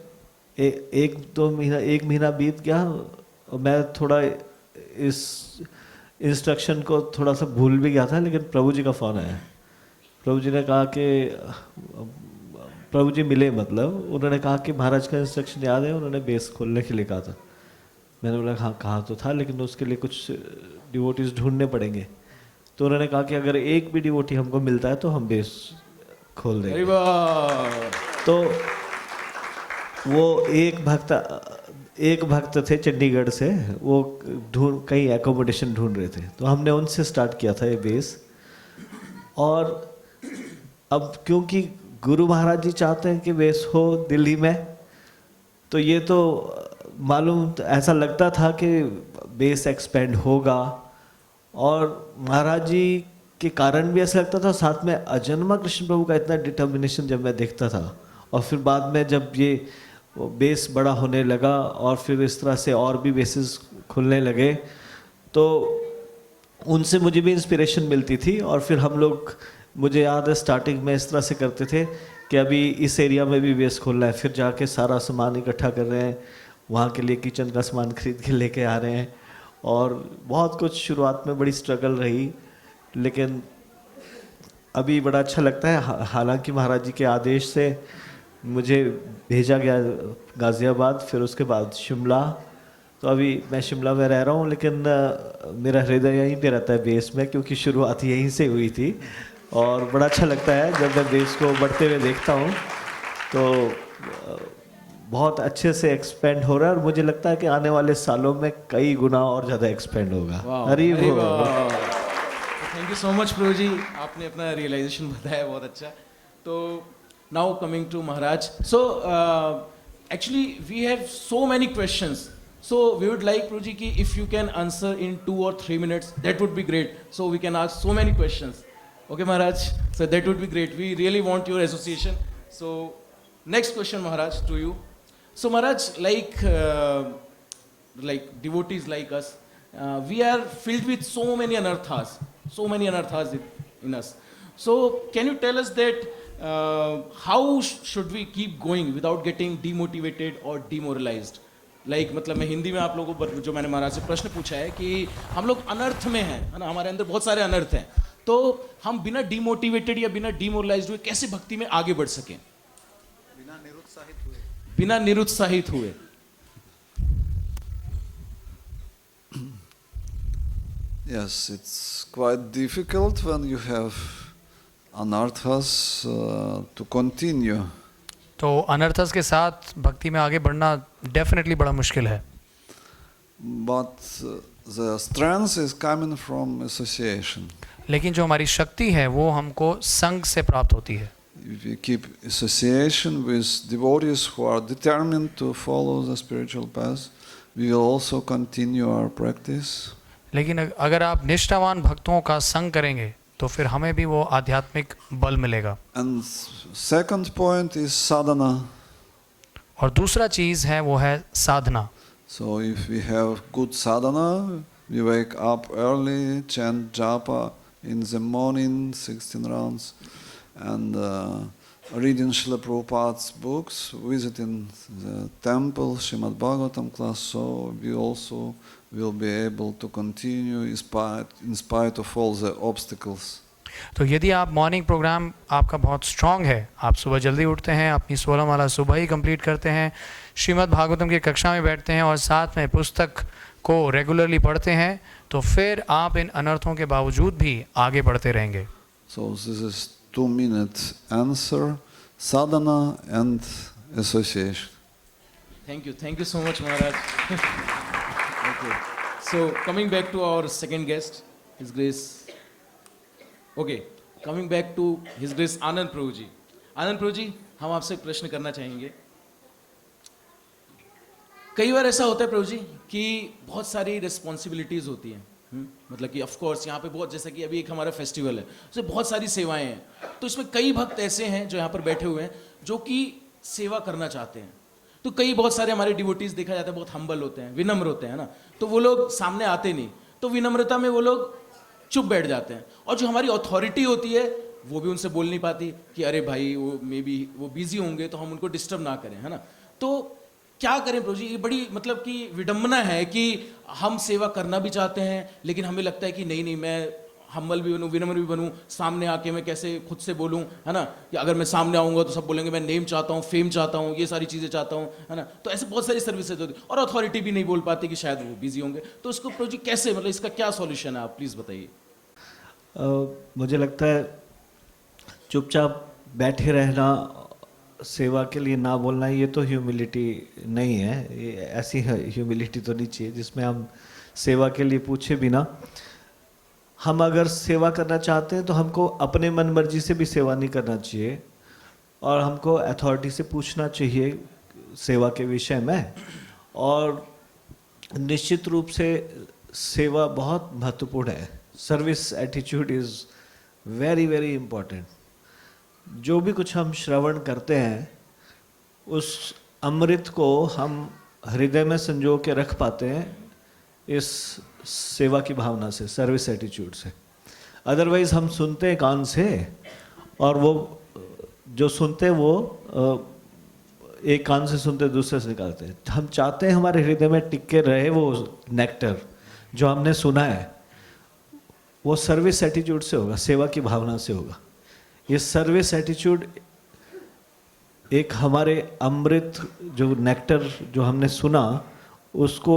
एक महीना बीत गया और मैं थोड़ा इस इंस्ट्रक्शन को थोड़ा सा भूल भी गया था। लेकिन प्रभु जी का फ़ोन आया, प्रभु जी ने कहा कि प्रभु जी मिले, मतलब उन्होंने कहा कि महाराज का इंस्ट्रक्शन याद है, उन्होंने बेस खोलने के लिए कहा था। मैंने बोला हाँ कहा तो था, लेकिन उसके लिए कुछ डिवोटीज ढूंढने पड़ेंगे। तो उन्होंने कहा कि अगर एक भी डिवोटी हमको मिलता है तो हम बेस खोल देंगे। तो वो एक भक्त थे चंडीगढ़ से, वो कहीं एकोमोडेशन ढूंढ रहे थे, तो हमने उनसे स्टार्ट किया था ये बेस। और अब क्योंकि गुरु महाराज जी चाहते हैं कि बेस हो दिल्ली में, तो ये तो मालूम ऐसा लगता था कि बेस एक्सपेंड होगा। और महाराज जी के कारण भी ऐसा लगता था, साथ में अजन्मा कृष्ण प्रभु का इतना डिटर्मिनेशन जब मैं देखता था। और फिर बाद में जब ये बेस बड़ा होने लगा और फिर इस तरह से और भी बेसिस खुलने लगे, तो उनसे मुझे भी इंस्पिरेशन मिलती थी। और फिर हम लोग, मुझे याद है स्टार्टिंग में इस तरह से करते थे कि अभी इस एरिया में भी बेस खोलना है, फिर जाके सारा सामान इकट्ठा कर रहे हैं, वहाँ के लिए किचन का सामान खरीद के लेके आ रहे हैं। और बहुत कुछ शुरुआत में बड़ी स्ट्रगल रही, लेकिन अभी बड़ा अच्छा लगता है। हालांकि महाराज जी के आदेश से मुझे भेजा गया गाज़ियाबाद, फिर उसके बाद शिमला। तो अभी मैं शिमला में रह रहा हूँ, लेकिन मेरा हृदय यहीं पे रहता है बेस में, क्योंकि शुरुआत यहीं से हुई थी। और बड़ा अच्छा लगता है जब मैं बेस को बढ़ते हुए देखता हूँ, तो बहुत अच्छे से एक्सपेंड हो रहा है। और मुझे लगता है कि आने वाले सालों में कई गुना और ज़्यादा एक्सपेंड होगा। हरी बोल। Thank you so much Prabhu ji, आपने अपना रियलाइजेशन बताया, बहुत अच्छा। तो now coming to Maharaj, so actually we have so many questions, so we would like Prabhu ji कि if you can answer in 2 or 3 minutes that would be great, so we can ask so many questions. Okay Maharaj, so that would be great, we really want your association. So next question Maharaj to you. So Maharaj, like devotees like us, we are filled with so many anarthas in us. So can you tell us that how should we keep going without getting demotivated or demoralized? मतलब मैं हिंदी में आप लोगों को जो मैंने महाराज से प्रश्न पूछा है कि हम लोग अनर्थ में हैं, है ना, हमारे अंदर बहुत सारे अनर्थ हैं, तो हम बिना डिमोटिवेटेड या बिना डिमोरलाइज्ड हुए कैसे भक्ति में आगे बढ़ सकें, बिना निरुत्साहित हुए? Yes, it's quite difficult when you have anarthas to continue. तो अनर्थस के साथ भक्ति में आगे बढ़ना डेफिनेटली बड़ा मुश्किल है। But the strength is coming from association. लेकिन जो हमारी शक्ति है वो हमको संग से प्राप्त होती है। If we keep association with devotees who are determined to follow the spiritual path, we will also continue our practice. लेकिन अगर आप निष्ठावान भक्तों का संग करेंगे तो फिर हमें भी वो आध्यात्मिक बल मिलेगा। And second point is sadhana. और दूसरा चीज है वो है साधना। So if we have good sadhana, we wake up early, chant japa in the morning, 16 rounds, and reading Srila Prabhupada's books, visiting the temple, Srimad Bhagavatam class, so we also will be able to continue in spite of all the obstacles. तो यदि आप morning program आपका बहुत strong है, आप सुबह जल्दी उठते हैं, अपनी 16 माला सुबह ही कंप्लीट करते हैं, श्रीमद् भागवतम की कक्षा में बैठते हैं और साथ में पुस्तक को रेगुलरली पढ़ते हैं, तो फिर आप इन अनर्थों के बावजूद भी आगे बढ़ते रहेंगे। So this is 2-minute answer, sadhana and association. Thank you so much Maharaj. Okay, so coming back to our second guest, His Grace. Okay, coming back to His Grace आनंद प्रभु जी। आनंद प्रभु जी, हम आपसे एक प्रश्न करना चाहेंगे। कई बार ऐसा होता है प्रभु जी कि बहुत सारी रिस्पॉन्सिबिलिटीज होती हैं, मतलब कि ऑफ कोर्स यहाँ पे बहुत, जैसा कि अभी एक हमारा फेस्टिवल है, उसमें बहुत सारी सेवाएं हैं, तो इसमें कई भक्त ऐसे हैं जो यहाँ पर बैठे हुए हैं जो कि सेवा करना चाहते हैं। तो कई बहुत सारे हमारे डिवोटीज देखा जाता है बहुत हम्बल होते हैं, विनम्र होते हैं ना, तो वो लोग सामने आते नहीं, तो विनम्रता में वो लोग चुप बैठ जाते हैं। और जो हमारी अथॉरिटी होती है वो भी उनसे बोल नहीं पाती कि अरे भाई वो मे बी वो बिजी होंगे तो हम उनको डिस्टर्ब ना करें, है ना। तो क्या करें प्रभु जी, ये बड़ी मतलब कि विडंबना है कि हम सेवा करना भी चाहते हैं लेकिन हमें लगता है कि नहीं नहीं, मैं हम्बल भी बनूं, विनम्र भी बनूं, सामने आके मैं कैसे खुद से बोलूं, है ना, कि अगर मैं सामने आऊंगा तो सब बोलेंगे मैं नेम चाहता हूं, फेम चाहता हूं, ये सारी चीज़ें चाहता हूं, है ना। तो ऐसे बहुत सारी सर्विसेज होती और अथॉरिटी भी नहीं बोल पाती कि शायद वो बिजी होंगे। तो इसको प्रभु जी कैसे, मतलब इसका क्या सॉल्यूशन है, आप प्लीज़ बताइए। मुझे लगता है चुपचाप बैठे रहना, सेवा के लिए ना बोलना, ये तो ह्यूमिलिटी नहीं है। ये ऐसी ह्यूमिलिटी तो नहीं चाहिए जिसमें हम सेवा के लिए पूछे बिना, हम अगर सेवा करना चाहते हैं तो हमको अपने मन मर्जी से भी सेवा नहीं करना चाहिए और हमको अथॉरिटी से पूछना चाहिए सेवा के विषय में। और निश्चित रूप से सेवा बहुत महत्वपूर्ण है। Service attitude is very very important. जो भी कुछ हम श्रवण करते हैं उस अमृत को हम हृदय में संजो के रख पाते हैं इस सेवा की भावना से, सर्विस एटीट्यूड से। अदरवाइज हम सुनते हैं कान से और वो जो सुनते हैं वो एक कान से सुनते दूसरे से निकालते हैं। हम चाहते हैं हमारे हृदय में टिक के रहे वो नेक्टर जो हमने सुना है, वो सर्विस एटीट्यूड से होगा, सेवा की भावना से होगा। ये सर्विस एटीट्यूड एक हमारे अमृत जो नेक्टर जो हमने सुना उसको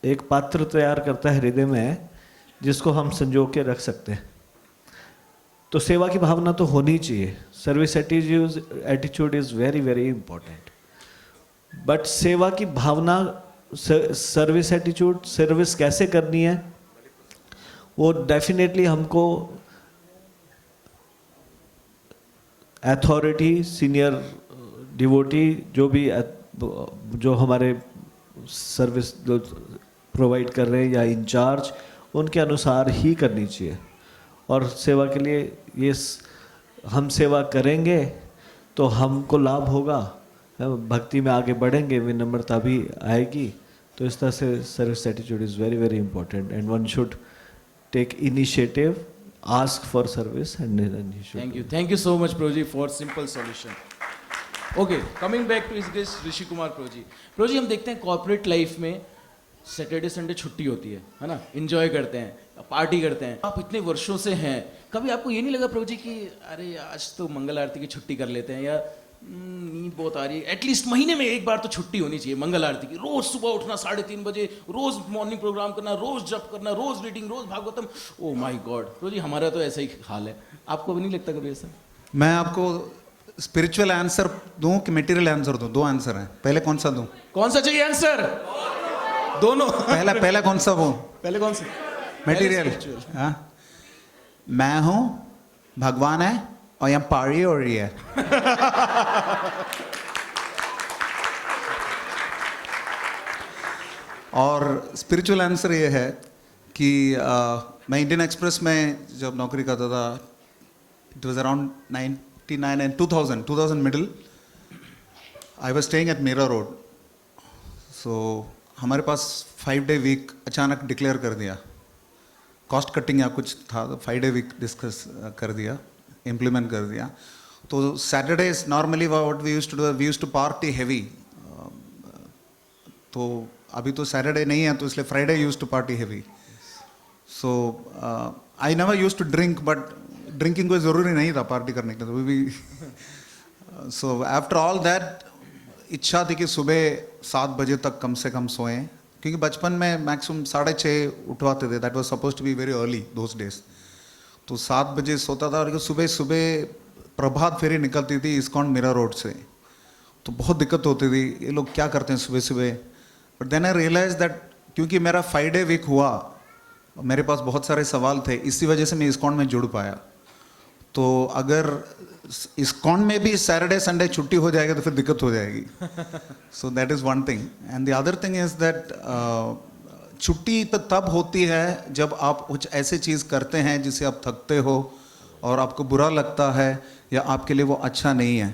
एक पात्र तैयार करता है हृदय में जिसको हम संजो के रख सकते हैं। तो सेवा की भावना तो होनी चाहिए। Service attitude is very very important. But सेवा की भावना, सर्विस एटीट्यूड, सर्विस कैसे करनी है वो डेफिनेटली हमको अथॉरिटी, सीनियर डिवोटी जो हमारे सर्विस प्रोवाइड कर रहे हैं या इंचार्ज, उनके अनुसार ही करनी चाहिए। और सेवा के लिए ये हम सेवा करेंगे तो हमको लाभ होगा, भक्ति में आगे बढ़ेंगे, विनम्रता भी आएगी। तो इस तरह से service attitude is very very important and one should take initiative, ask for service and then he should. Thank you so much Prabhu ji for simple solution. Okay, coming back to his guest ऋषि कुमार प्रभु जी, हम देखते हैं corporate life में Saturday Sunday छुट्टी होती है ना, enjoy करते हैं, पार्टी करते हैं। आप इतने वर्षों से हैं, कभी आपको ये नहीं लगा प्रभु जी कि अरे आज तो मंगल आरती की छुट्टी कर लेते हैं, या नींद बहुत आ रही है, एटलीस्ट महीने में एक बार तो छुट्टी होनी चाहिए मंगल आरती की, रोज सुबह उठना 3:30 बजे, रोज मॉर्निंग प्रोग्राम करना, रोज जप करना, रोज रीडिंग, रोज Bhagavatam. Oh my god Prabhu ji, हमारा तो ऐसा ही हाल है। आपको भी नहीं लगता कभी ऐसा? मैं आपको स्पिरिचुअल आंसर दूं कि मटेरियल आंसर दूं? दो आंसर हैं, पहले कौन सा दूं? कौन सा चाहिए आंसर? दोनों। पहला कौन सा? वो पहले कौन सा? मटेरियल। हाँ, मैं हूं, भगवान है और यहाँ पारी हो रही है। और स्पिरिचुअल आंसर ये है कि मैं इंडियन एक्सप्रेस में जब नौकरी करता था, it was around 99 and 2000 middle, I was staying at Mira Road. So हमारे पास 5 डे वीक अचानक डिक्लेयर कर दिया, कॉस्ट कटिंग या कुछ था, तो 5 डे वीक डिस्कस कर दिया, इम्प्लीमेंट कर दिया। तो Saturdays normally what we used to do, we used to party heavy. तो अभी तो सैटरडे नहीं है तो इसलिए Friday used to party heavy. So I never used to drink, but drinking कोई ज़रूरी नहीं था पार्टी करने के लिए, तो भी। सो आफ्टर ऑल दैट इच्छा थी कि सुबह 7 बजे तक कम से कम सोएं, क्योंकि बचपन में मैक्सिमम 6:30 उठवाते थे, that was suppose to be very early those days. तो 7 बजे सोता था और सुबह सुबह प्रभात फेरी निकलती थी इस्कॉन मीरा रोड से, तो बहुत दिक्कत होती थी, ये लोग क्या करते हैं सुबह सुबह। But then I realise that क्योंकि मेरा 5 डे वीक हुआ, मेरे पास बहुत सारे सवाल थे, इसी वजह से मैं इस्कॉन में जुड़ पाया। तो अगर इस्कॉन में भी सैटरडे संडे छुट्टी हो जाएगा तो फिर दिक्कत हो जाएगी। So that is one thing. And the other thing is that छुट्टी तो तब होती है जब आप कुछ ऐसे चीज़ करते हैं जिसे आप थकते हो और आपको बुरा लगता है या आपके लिए वो अच्छा नहीं है।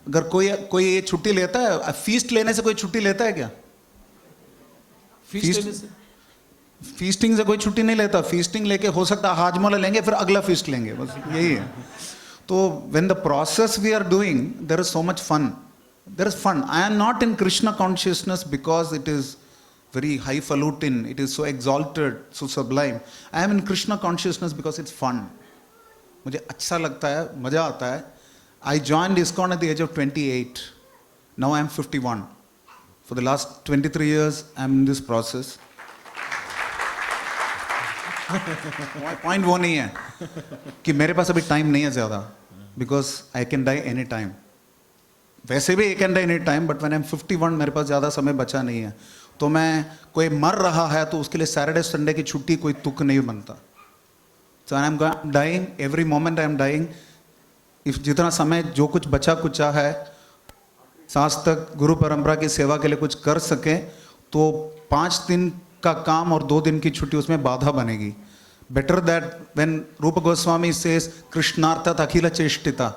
अगर कोई ये छुट्टी लेता है, फीस्ट लेने से कोई छुट्टी लेता है क्या? फीस्ट लेने से फीस्टिंग से कोई छुट्टी नहीं लेता। फीस्टिंग लेके हो सकता है हाजमोला लेंगे, फिर अगला फीस्ट लेंगे, बस यही है। तो when the process we are doing there is so much fun, there is fun. I am not in Krishna consciousness because it is very highfalutin, it is so exalted, so sublime. I am in Krishna consciousness because it's fun. मुझे अच्छा लगता है, मजा आता है। I joined ISKCON at the age of 28. Now I am 51. For the last 23 years, I am in this process. Point वो नहीं है कि मेरे पास अभी टाइम नहीं है ज़्यादा, because I can die any time. वैसे भी I can die any time, but when I am 51 मेरे पास ज़्यादा समय बचा नहीं है। तो मैं, कोई मर रहा है तो उसके लिए सैटरडे संडे की छुट्टी कोई तुक नहीं बनता। So I am dying, every moment I am dying. If जितना समय जो कुछ बचा कुचा है, सांस तक गुरु परंपरा की सेवा के लिए कुछ कर सके तो 5 दिन का काम और 2 दिन की छुट्टी उसमें बाधा बनेगी। Better that when Rupa Goswami says कृष्णार्थत अखिल चेष्टिता,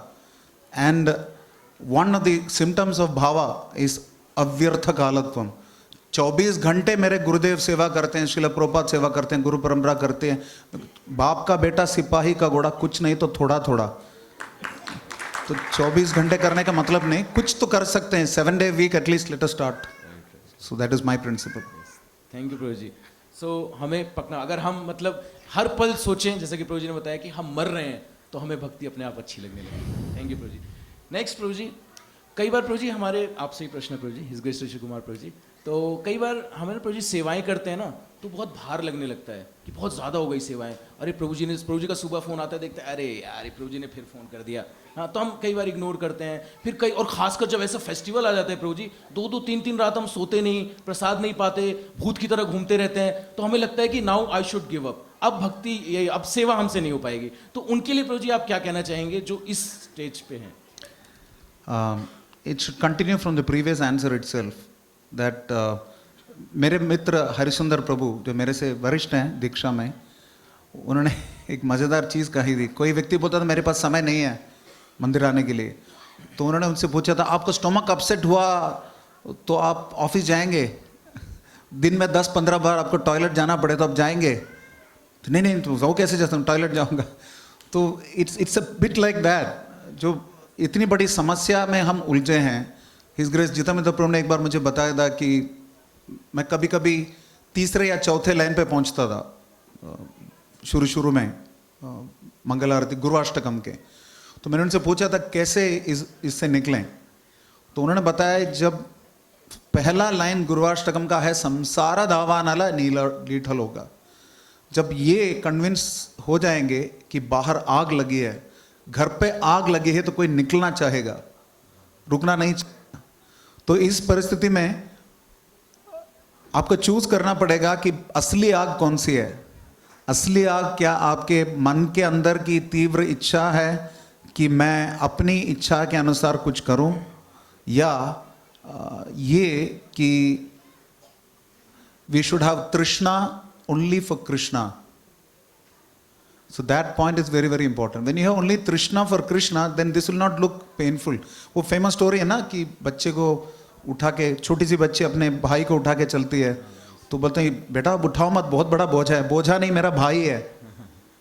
and one of the symptoms of bhava is अव्यर्थ कालत्वम। 24 घंटे मेरे गुरुदेव सेवा करते हैं, श्रील प्रभुपाद सेवा करते हैं, गुरु परंपरा करते हैं। बाप का बेटा सिपाही का घोड़ा, कुछ नहीं तो थोड़ा थोड़ा। तो 24 घंटे करने का मतलब नहीं, कुछ तो कर सकते हैं। 7 day week at least let us start. So that is my principle. Thank you Prabhu ji. So हमें पकना, अगर हम मतलब हर पल सोचें, जैसे कि प्रभु जी ने बताया कि हम मर रहे हैं, तो हमें भक्ति अपने आप अच्छी लगने लगी। Thank you Prabhu ji. Next Prabhu ji, कई बार प्रभु जी हमारे आपसे ही प्रश्न प्रभु जी, हिज ग्रेस ऋषि कुमार प्रभु जी, तो कई बार हमें प्रभु जी सेवाएं करते हैं ना, तो बहुत भार लगने लगता है कि बहुत ज़्यादा हो गई सेवाएं। अरे प्रभु जी का सुबह फ़ोन आता है, देखते हैं अरे यार प्रभु जी ने फिर फ़ोन कर दिया। हाँ, तो हम कई बार इग्नोर करते हैं। फिर कई, और खासकर जब ऐसा फेस्टिवल आ जाता है प्रभु जी, 2-2 3-3 रात हम सोते नहीं, प्रसाद नहीं पाते, भूत की तरह घूमते रहते हैं, तो हमें लगता है कि now I should give up, अब भक्ति ये, अब सेवा हमसे नहीं हो पाएगी। तो उनके लिए प्रभु जी आप क्या कहना चाहेंगे जो इस स्टेज पे हैं? It should continue from the previous answer itself, that मेरे मित्र हरिसुंदर प्रभु जो मेरे से वरिष्ठ हैं दीक्षा में, उन्होंने एक मज़ेदार चीज़ कही थी। कोई व्यक्ति बोलता था मेरे पास समय नहीं है मंदिर आने के लिए, तो उन्होंने उनसे पूछा था आपको स्टोमक अपसेट हुआ तो आप ऑफिस जाएंगे? दिन में 10-15 बार आपको टॉयलेट जाना पड़े तो आप जाएंगे? तो नहीं तो वो कैसे जाता हूँ, टॉयलेट जाऊँगा। तो it's a bit like that. जो इतनी बड़ी समस्या में हम उलझे हैं। हिज ग्रेस जितेंद्र प्रभु ने एक बार मुझे बताया था कि मैं कभी कभी 3रे या 4थे लाइन पे पहुंचता था शुरू में मंगल आरती गुरुवाष्टकम के। तो मैंने उनसे पूछा था कैसे इससे निकलें, तो उन्होंने बताया जब पहला लाइन गुरुवाष्टकम का है संसार दावानाला नीठल होगा, जब ये कन्विंस हो जाएंगे कि बाहर आग लगी है, घर पे आग लगी है, तो कोई निकलना चाहेगा, रुकना नहीं चाहेगा। तो इस परिस्थिति में आपको चूज करना पड़ेगा कि असली आग कौन सी है। असली आग क्या आपके मन के अंदर की तीव्र इच्छा है कि मैं अपनी इच्छा के अनुसार कुछ करूं, या ये कि वी शुड हैव तृष्णा only for Krishna. So that point is very very important. When you have only Trishna for Krishna, then this will not look painful. वो famous story है ना कि बच्चे को उठा के, छोटी सी बच्ची अपने भाई को उठा के चलती है, तो बोलते हैं बेटा उठाओ मत, बहुत बड़ा बोझा है। बोझा नहीं, मेरा भाई है।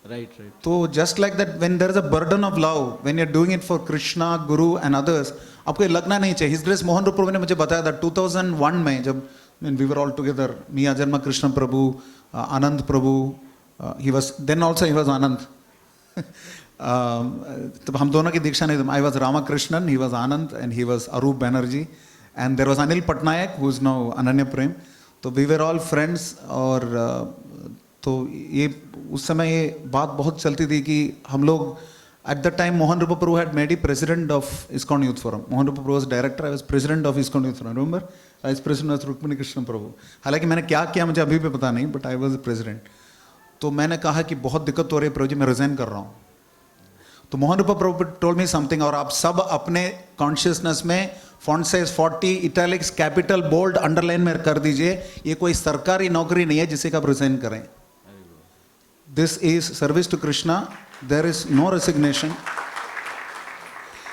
राइट। तो just like that, when there is a burden of love, when you are doing it for Krishna, Guru and others, आपको ये लगना नहीं चाहिए। His Grace मोहन रूप प्रभु ने मुझे बताया था 2001 में, जब when we were all together, me आजन्मा Krishna Prabhu, Anand Prabhu, he was then also he was Anand. तब हम दोनों की दीक्षा नहीं, I was Ramakrishnan, he was Anand, and he was Arup Banerjee, and there was Anil Patnaik who is now Ananya Prem. तो we were all friends, और तो ये उस समय ये बात बहुत चलती थी कि हम लोग at the time Mohan Rupa Prabhu had made me president of ISKCON Youth Forum. Mohan Rupa Prabhu was director, I was president of ISKCON Youth Forum. Remember? Vice president was Rukmini Krishna Prabhu. हालांकि मैंने क्या किया मुझे अभी भी पता नहीं, but I was the president. तो मैंने कहा कि बहुत दिक्कत हो रही है प्रभु जी, मैं रिजाइन कर रहा हूँ। तो Mohan Rupa Prabhu told me something, और आप सब अपने कॉन्शियसनेस में font size 40 italics capital bold underline में कर दीजिए, ये कोई सरकारी नौकरी नहीं है जिसे आप रिजाइन करें. This is service to Krishna. There is no resignation.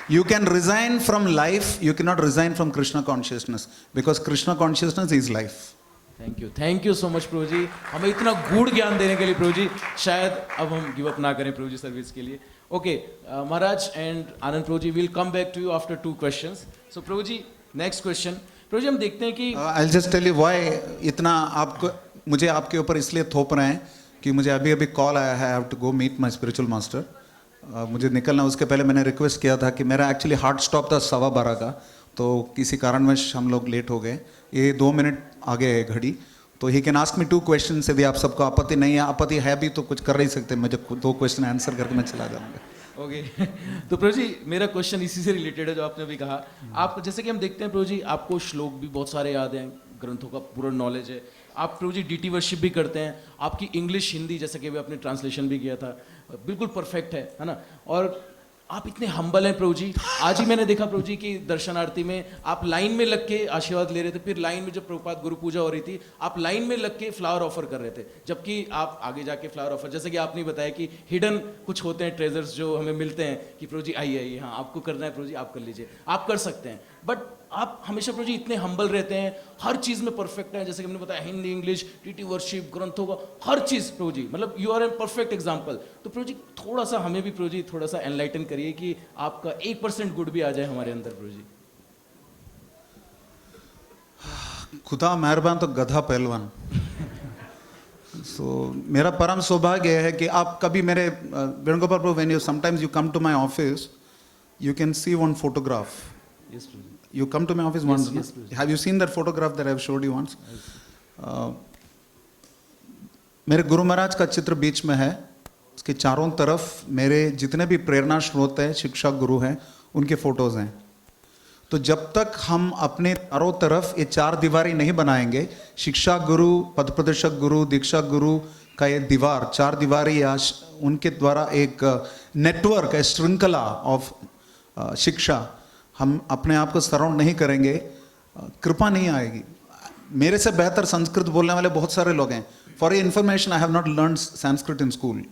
You can resign from life, you cannot resign from Krishna consciousness, because Krishna consciousness is life. Thank you so much Prabhu ji, हमें इतना गूढ़ ज्ञान देने के लिए प्रभु जी. शायद अब हम गिव अप ना करें प्रभु जी सर्विस के लिए. Okay Maharaj and Anand Prabhu ji, will come back to you after 2 questions. So Prabhu ji next question. Prabhu ji हम देखते हैं कि I'll just tell you why इतना आपको मुझे आपके ऊपर इसलिए थोप रहे हैं कि मुझे अभी अभी कॉल आया है, I have to go meet my spiritual master. मुझे निकलना, उसके पहले मैंने रिक्वेस्ट किया था कि मेरा एक्चुअली हार्ट स्टॉप था 12:15 का, तो किसी कारणवश हम लोग लेट हो गए. ये 2 मिनट आगे है घड़ी, तो he can ask me 2 questions. यदि आप सबको आपत्ति नहीं है, आपत्ति है भी तो कुछ कर नहीं सकते, मुझे 2 question आंसर करके मैं चला जाऊँगा. ओके तो प्रभु जी मेरा क्वेश्चन इसी से रिलेटेड है जो आपने अभी कहा. आप जैसे कि हम देखते हैं प्रभु जी, आपको श्लोक भी बहुत सारे याद हैं, ग्रंथों का पूरा नॉलेज है, आप प्रभु जी डीटी वर्शिप भी करते हैं, आपकी इंग्लिश हिंदी जैसे कि अभी आपने ट्रांसलेशन भी किया था बिल्कुल परफेक्ट है ना, और आप इतने हम्बल हैं प्रभु जी. आज ही मैंने देखा प्रभु जी कि दर्शन आरती में आप लाइन में लग के आशीर्वाद ले रहे थे, फिर लाइन में जब प्रभुपाद गुरु पूजा हो रही थी आप लाइन में लग के फ्लावर ऑफर कर रहे थे, जबकि आप आगे जाके फ्लावर ऑफर, जैसे कि आपने बताया कि हिडन कुछ होते हैं ट्रेजर्स जो हमें मिलते हैं कि प्रभु जी आइए आइए, हाँ आपको करना है प्रभु जी आप कर लीजिए, आप कर सकते हैं. बट आप हमेशा प्रभु जी इतने हम्बल रहते हैं, हर चीज़ में परफेक्ट है, जैसे कि हमने बताया हिंदी इंग्लिश टीटी वर्शिप ग्रंथों का हर चीज़ प्रभु जी, मतलब you are a perfect example. तो प्रभु जी थोड़ा सा हमें भी प्रभु जी थोड़ा सा एनलाइटन करिए कि आपका 1% गुड भी आ जाए हमारे अंदर प्रभु जी. खुदा मेहरबान तो गधा पहलवान. सो मेरा परम सौभाग्य है कि आप कभी मेरे Venugopal Prabhu, when you sometimes you come to my office, you can see one photograph. Yes Prabhu ji. You come to my office once. yes, no? Have you seen that photograph that I have showed you once? मेरे गुरु महाराज का चित्र बीच में है, उसके चारों तरफ मेरे जितने भी प्रेरणा स्रोत हैं, शिक्षा गुरु हैं, उनके फोटोज हैं. तो जब तक हम अपने चारों तरफ ये 4 दीवारी नहीं बनाएंगे, शिक्षा गुरु, पद प्रदर्शक गुरु, दीक्षा गुरु का ये दीवार, 4 दीवारी या उनके द्वारा एक नेटवर्क है, श्रृंखला ऑफ शिक्षा, हम अपने आप को सराउंड नहीं करेंगे, कृपा नहीं आएगी. मेरे से बेहतर संस्कृत बोलने वाले बहुत सारे लोग हैं. For your information, I have not learn Sanskrit in school.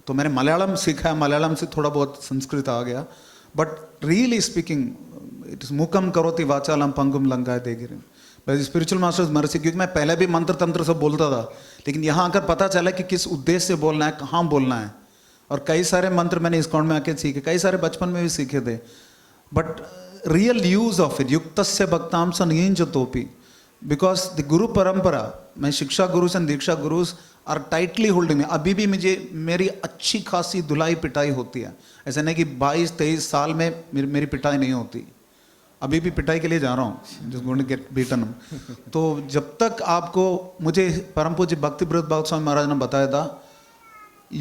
तो मैंने मलयालम सीखा है, मलयालम से थोड़ा बहुत संस्कृत आ गया. But really speaking, it is मुकम करोति वाचालम पंगुम लंगाए देगिरिम. बाय स्पिरिचुअल मास्टर्स मर्सी, क्योंकि मैं पहले भी मंत्र तंत्र सब बोलता था, लेकिन यहाँ आकर पता चला कि किस उद्देश्य से बोलना है, कहाँ बोलना है. और कई सारे मंत्र मैंने इस्कॉन में आके सीखे, कई सारे बचपन में भी सीखे थे. But real use of it, युक्तस्य भक्ताम संयुञ्जतोपि, because the Guru परंपरा, मैं शिक्षा गुरु से दीक्षा गुरुस आर टाइटली होल्डिंग. अभी भी मुझे मेरी अच्छी खासी धुलाई पिटाई होती है, ऐसा नहीं कि 22-23 साल में मेरी पिटाई नहीं होती. अभी भी पिटाई के लिए जा रहा हूँ, just going to get beaten. तो जब तक आपको, मुझे परम पूज्य भक्ति ब्रत भागवत स्वामी महाराज ने बताया था,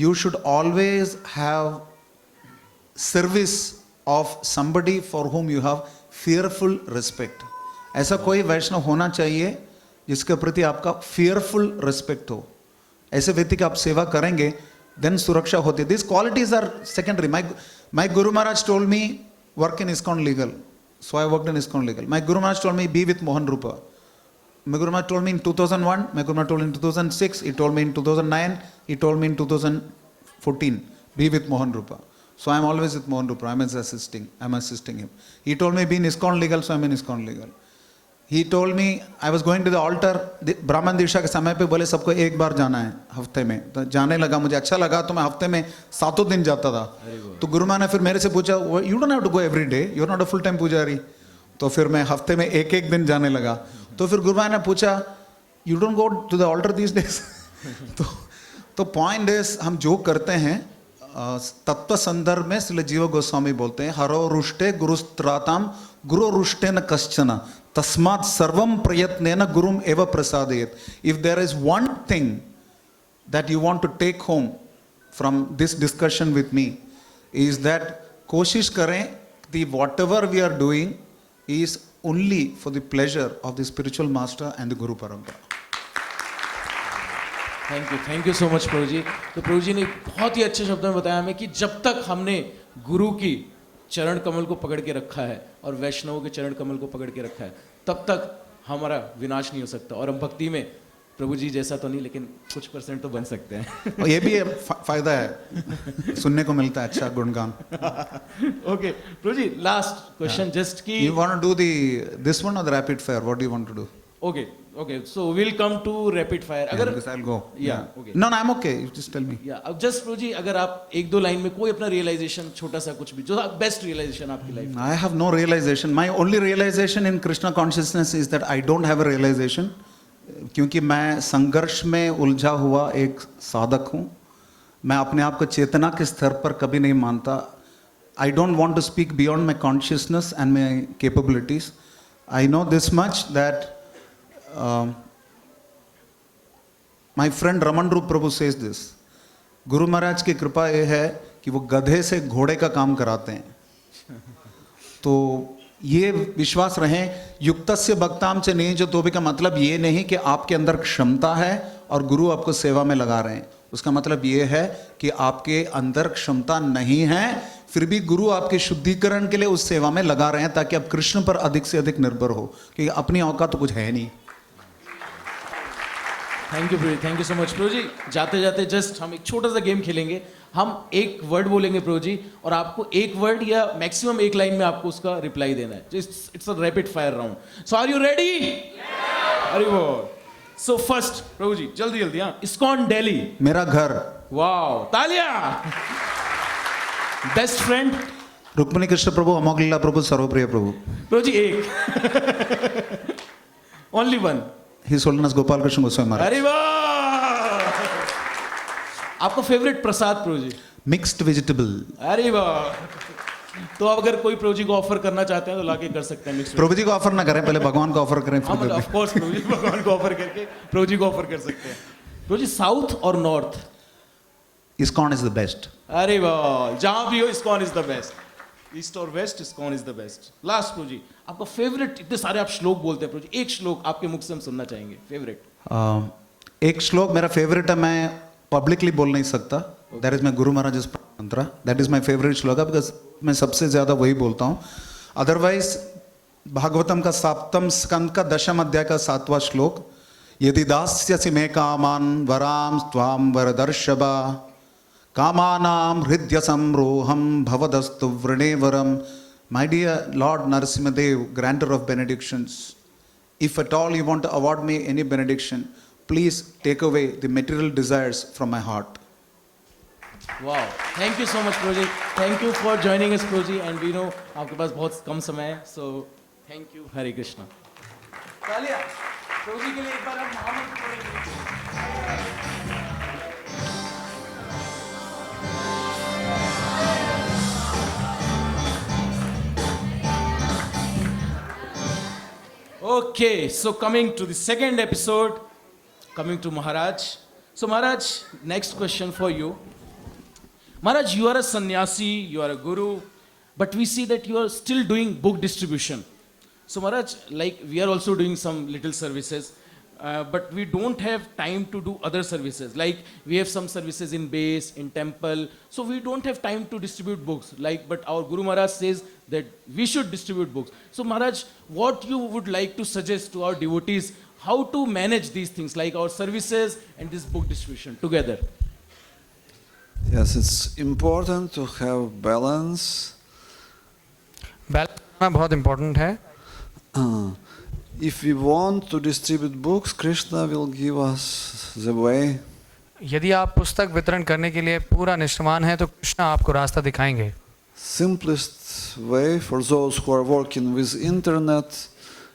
you should always have service of somebody for whom you have fearful respect. ऐसा कोई वैष्णव होना चाहिए जिसके प्रति आपका fearful respect हो. ऐसे व्यक्ति की आप सेवा करेंगे, then सुरक्षा होती है. These qualities are secondary. My Guru Maharaj told me work in ISKCON legal, so I worked in ISKCON legal. My Guru Maharaj told me be with Mohan Rupa. My Guru Maharaj told me in 2001. My Guru Maharaj told me in 2006. He told me in 2009. He told me in 2014. Be with Mohan Rupa. So I am always with Mohan Rupa. I am assisting him. He told me be in ISKCON legal, so I am in ISKCON legal. He told me, I was going to the altar, ब्राह्मण दीक्षा के समय पे बोले सबको एक बार जाना है हफ्ते में. तो जाने लगा, मुझे अच्छा लगा, तो मैं हफ्ते में 7 दिन जाता था. तो गुरु माँ ने फिर मेरे से पूछा, you don't have to go every day, you are not a full time pujari. तो फिर मैं हफ्ते में एक दिन जाने लगा. तो फिर गुरु माँ ने पूछा, you don't go to the altar these days. तो पॉइंट इज, हम जो करते हैं तत्व संदर्भ में श्रील जीव गोस्वामी बोलते हैं, हरो रुष्टे गुरुस्त्राताम गुरु रुष्टे न कश्चन तस्मात् सर्वम प्रयत्नेन गुरुम एव प्रसादयेत. If there is one thing that you want to take home from this discussion with me, is that कोशिश करें कि whatever we are doing is only for the pleasure of the spiritual master and the guru parampara. Thank you so much Prabhu ji. तो प्रभु जी ने बहुत ही अच्छे शब्दों में बताया हमें कि जब तक हमने गुरु की चरण कमल को पकड़ के रखा है और वैष्णवों के चरण कमल को पकड़ के रखा है, तब तक हमारा विनाश नहीं हो सकता। और हम भक्ति में प्रभु जी जैसा तो नहीं, लेकिन कुछ % तो बन सकते हैं। और ये भी फायदा है, सुनने को मिलता है अच्छा गुणगान। ओके प्रभु जी, लास्ट क्वेश्चन जस्ट कि You want to do this one or the rapid fire? What do you want to do? Okay so will come to rapid fire. अगर Because I'll go. Yeah, okay. No, I'm okay. You just tell me. या अब just प्रभु जी, अगर आप 1-2 line में कोई अपना realisation, छोटा सा कुछ भी, जो बेस्ट रियलाइजेशन आपकी life. I have no realization. My only realization in Krishna consciousness is that I don't have a realization. क्योंकि मैं संघर्ष में उलझा हुआ एक साधक हूँ। मैं अपने आप को चेतना के स्तर पर कभी नहीं मानता। I don't want to speak beyond my consciousness and my capabilities. I know this much that my friend Raman Rup Prabhu says this. Guru Maharaj की कृपा ये है कि वो गधे से घोड़े का काम कराते हैं। तो ये विश्वास रहे, युक्तस्य भक्ताम च नियुज्य तो भी का मतलब ये नहीं कि आपके अंदर क्षमता है और गुरु आपको सेवा में लगा रहे हैं। उसका मतलब ये है कि आपके अंदर क्षमता नहीं है, फिर भी गुरु आपके शुद्धिकरण के लिए उस सेवा में लगा रहे हैं ताकि आप कृष्ण पर अधिक से अधिक निर्भर हो, क्योंकि अपनी औकात तो कुछ है नहीं। Thank you Prabhu, thank you so much Prabhu ji. जाते जाते जस्ट हम एक छोटा सा गेम खेलेंगे। हम एक वर्ड बोलेंगे प्रभु जी, और आपको एक वर्ड या मैक्सिमम एक लाइन में आपको उसका रिप्लाई देना है। It's a rapid fire round. So are you ready? अरे वो सो फर्स्ट प्रभु जी, जल्दी जल्दी। हाँ, इस्कॉन दिल्ली मेरा घर। वाओ, तालियां। Best friend? रुक्मिणी कृष्ण प्रभु, अमोघ लीला प्रभु, सर्वप्रिय प्रभु। प्रभु जी एक only one. His Holiness Gopal Krishna Goswami Maharaj. अरे वाह। आपका favourite prasad Prabhu ji? Mixed vegetable. अरे वाह। तो अब अगर कोई प्रभु जी को ऑफर करना चाहते हैं तो लाके कर सकते हैं मिक्स। प्रभु जी को ऑफर ना करें, पहले भगवान को ऑफर करें, हाँ, फिर ऑफ कोर्स प्रभु जी भगवान को ऑफर करके प्रभु जी को ऑफर कर सकते हैं। प्रभु जी साउथ और north? ISKCON is the best. अरे वाह, जहां भी हो ISKCON is the best. East और west, ISKCON is the best. Last Prabhu ji, आपका फेवरेट, इतने सारे आप श्लोक बोलते हैं प्रभु जी, एक श्लोक आपके मुख से हम सुनना चाहेंगे फेवरेट। एक श्लोक मेरा फेवरेट है, मैं पब्लिकली बोल नहीं सकता। That is my Guru Maharaj मंत्र। दैट इज माई फेवरेट श्लोक, बिकॉज मैं सबसे ज्यादा वही बोलता हूँ। अदरवाइज भागवतम का 7वें स्कंद का 10वें अध्याय का 7वां श्लोक, यदि दास्यसि मे कामान वराम त्वाम वरदर्शभा कामानाम हृदय संरोहम भवदस्तु वृणेवरम। My dear Lord Narasimhadev, granter of benedictions, if at all you want to award me any benediction, please take away the material desires from my heart. वाह, thank you so much Prabhu ji. Thank you for joining us Prabhu ji. And we know आपके पास बहुत कम समय है, so thank you. Hare Krishna. तालियां प्रभु जी के लिए एक बार आप महामंत्र पढ़ेंगे। Okay, so coming to the second episode, coming to Maharaj. So Maharaj, next question for you. Maharaj, you are a sannyasi, you are a guru, but we see that you are still doing book distribution. So Maharaj, like we are also doing some little services, but we don't have time to do other services. Like we have some services in base, in temple, so we don't have time to distribute books. Like, but our Guru Maharaj says that we should distribute books. So Maharaj, what you would like to suggest to our devotees, how to manage these things, like our services and this book distribution together? Yes, it's important to have balance. Balance होना बहुत important है। If we want to distribute books, Krishna will give us the way. यदि आप पुस्तक वितरण करने के लिए पूरा निष्ठावान हैं तो कृष्ण आपको रास्ता दिखाएंगे। Simplest way for those who are working with internet,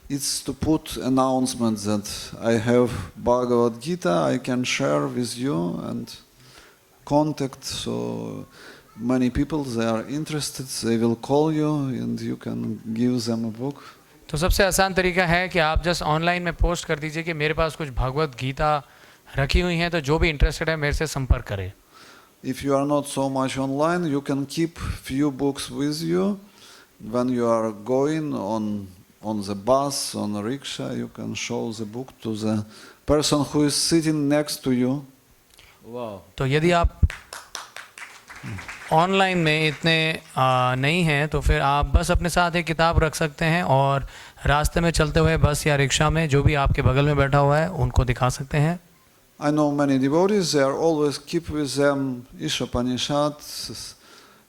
it's to put announcements that I have Bhagavad Gita, I can share with you and contact. So many people, they are interested, they will call you and you can give them a book. तो सबसे आसान तरीका है कि आप just online में post कर दीजिए कि मेरे पास कुछ भगवत गीता रखी हुई हैं, तो जो भी इंटरेस्टेड है मेरे से संपर्क करें। If you are not so much online, you can keep few books with you. When you are going on the bus, on the rickshaw, you can show the book to the person who is sitting next to you. वाह, तो यदि आप online में इतने नहीं हैं तो फिर आप बस अपने साथ एक किताब रख सकते हैं और रास्ते में चलते हुए बस या रिक्शा में जो भी आपके बगल में बैठा हुआ है उनको दिखा सकते हैं. I know many devotees, they are always keep with them Ishopanishad,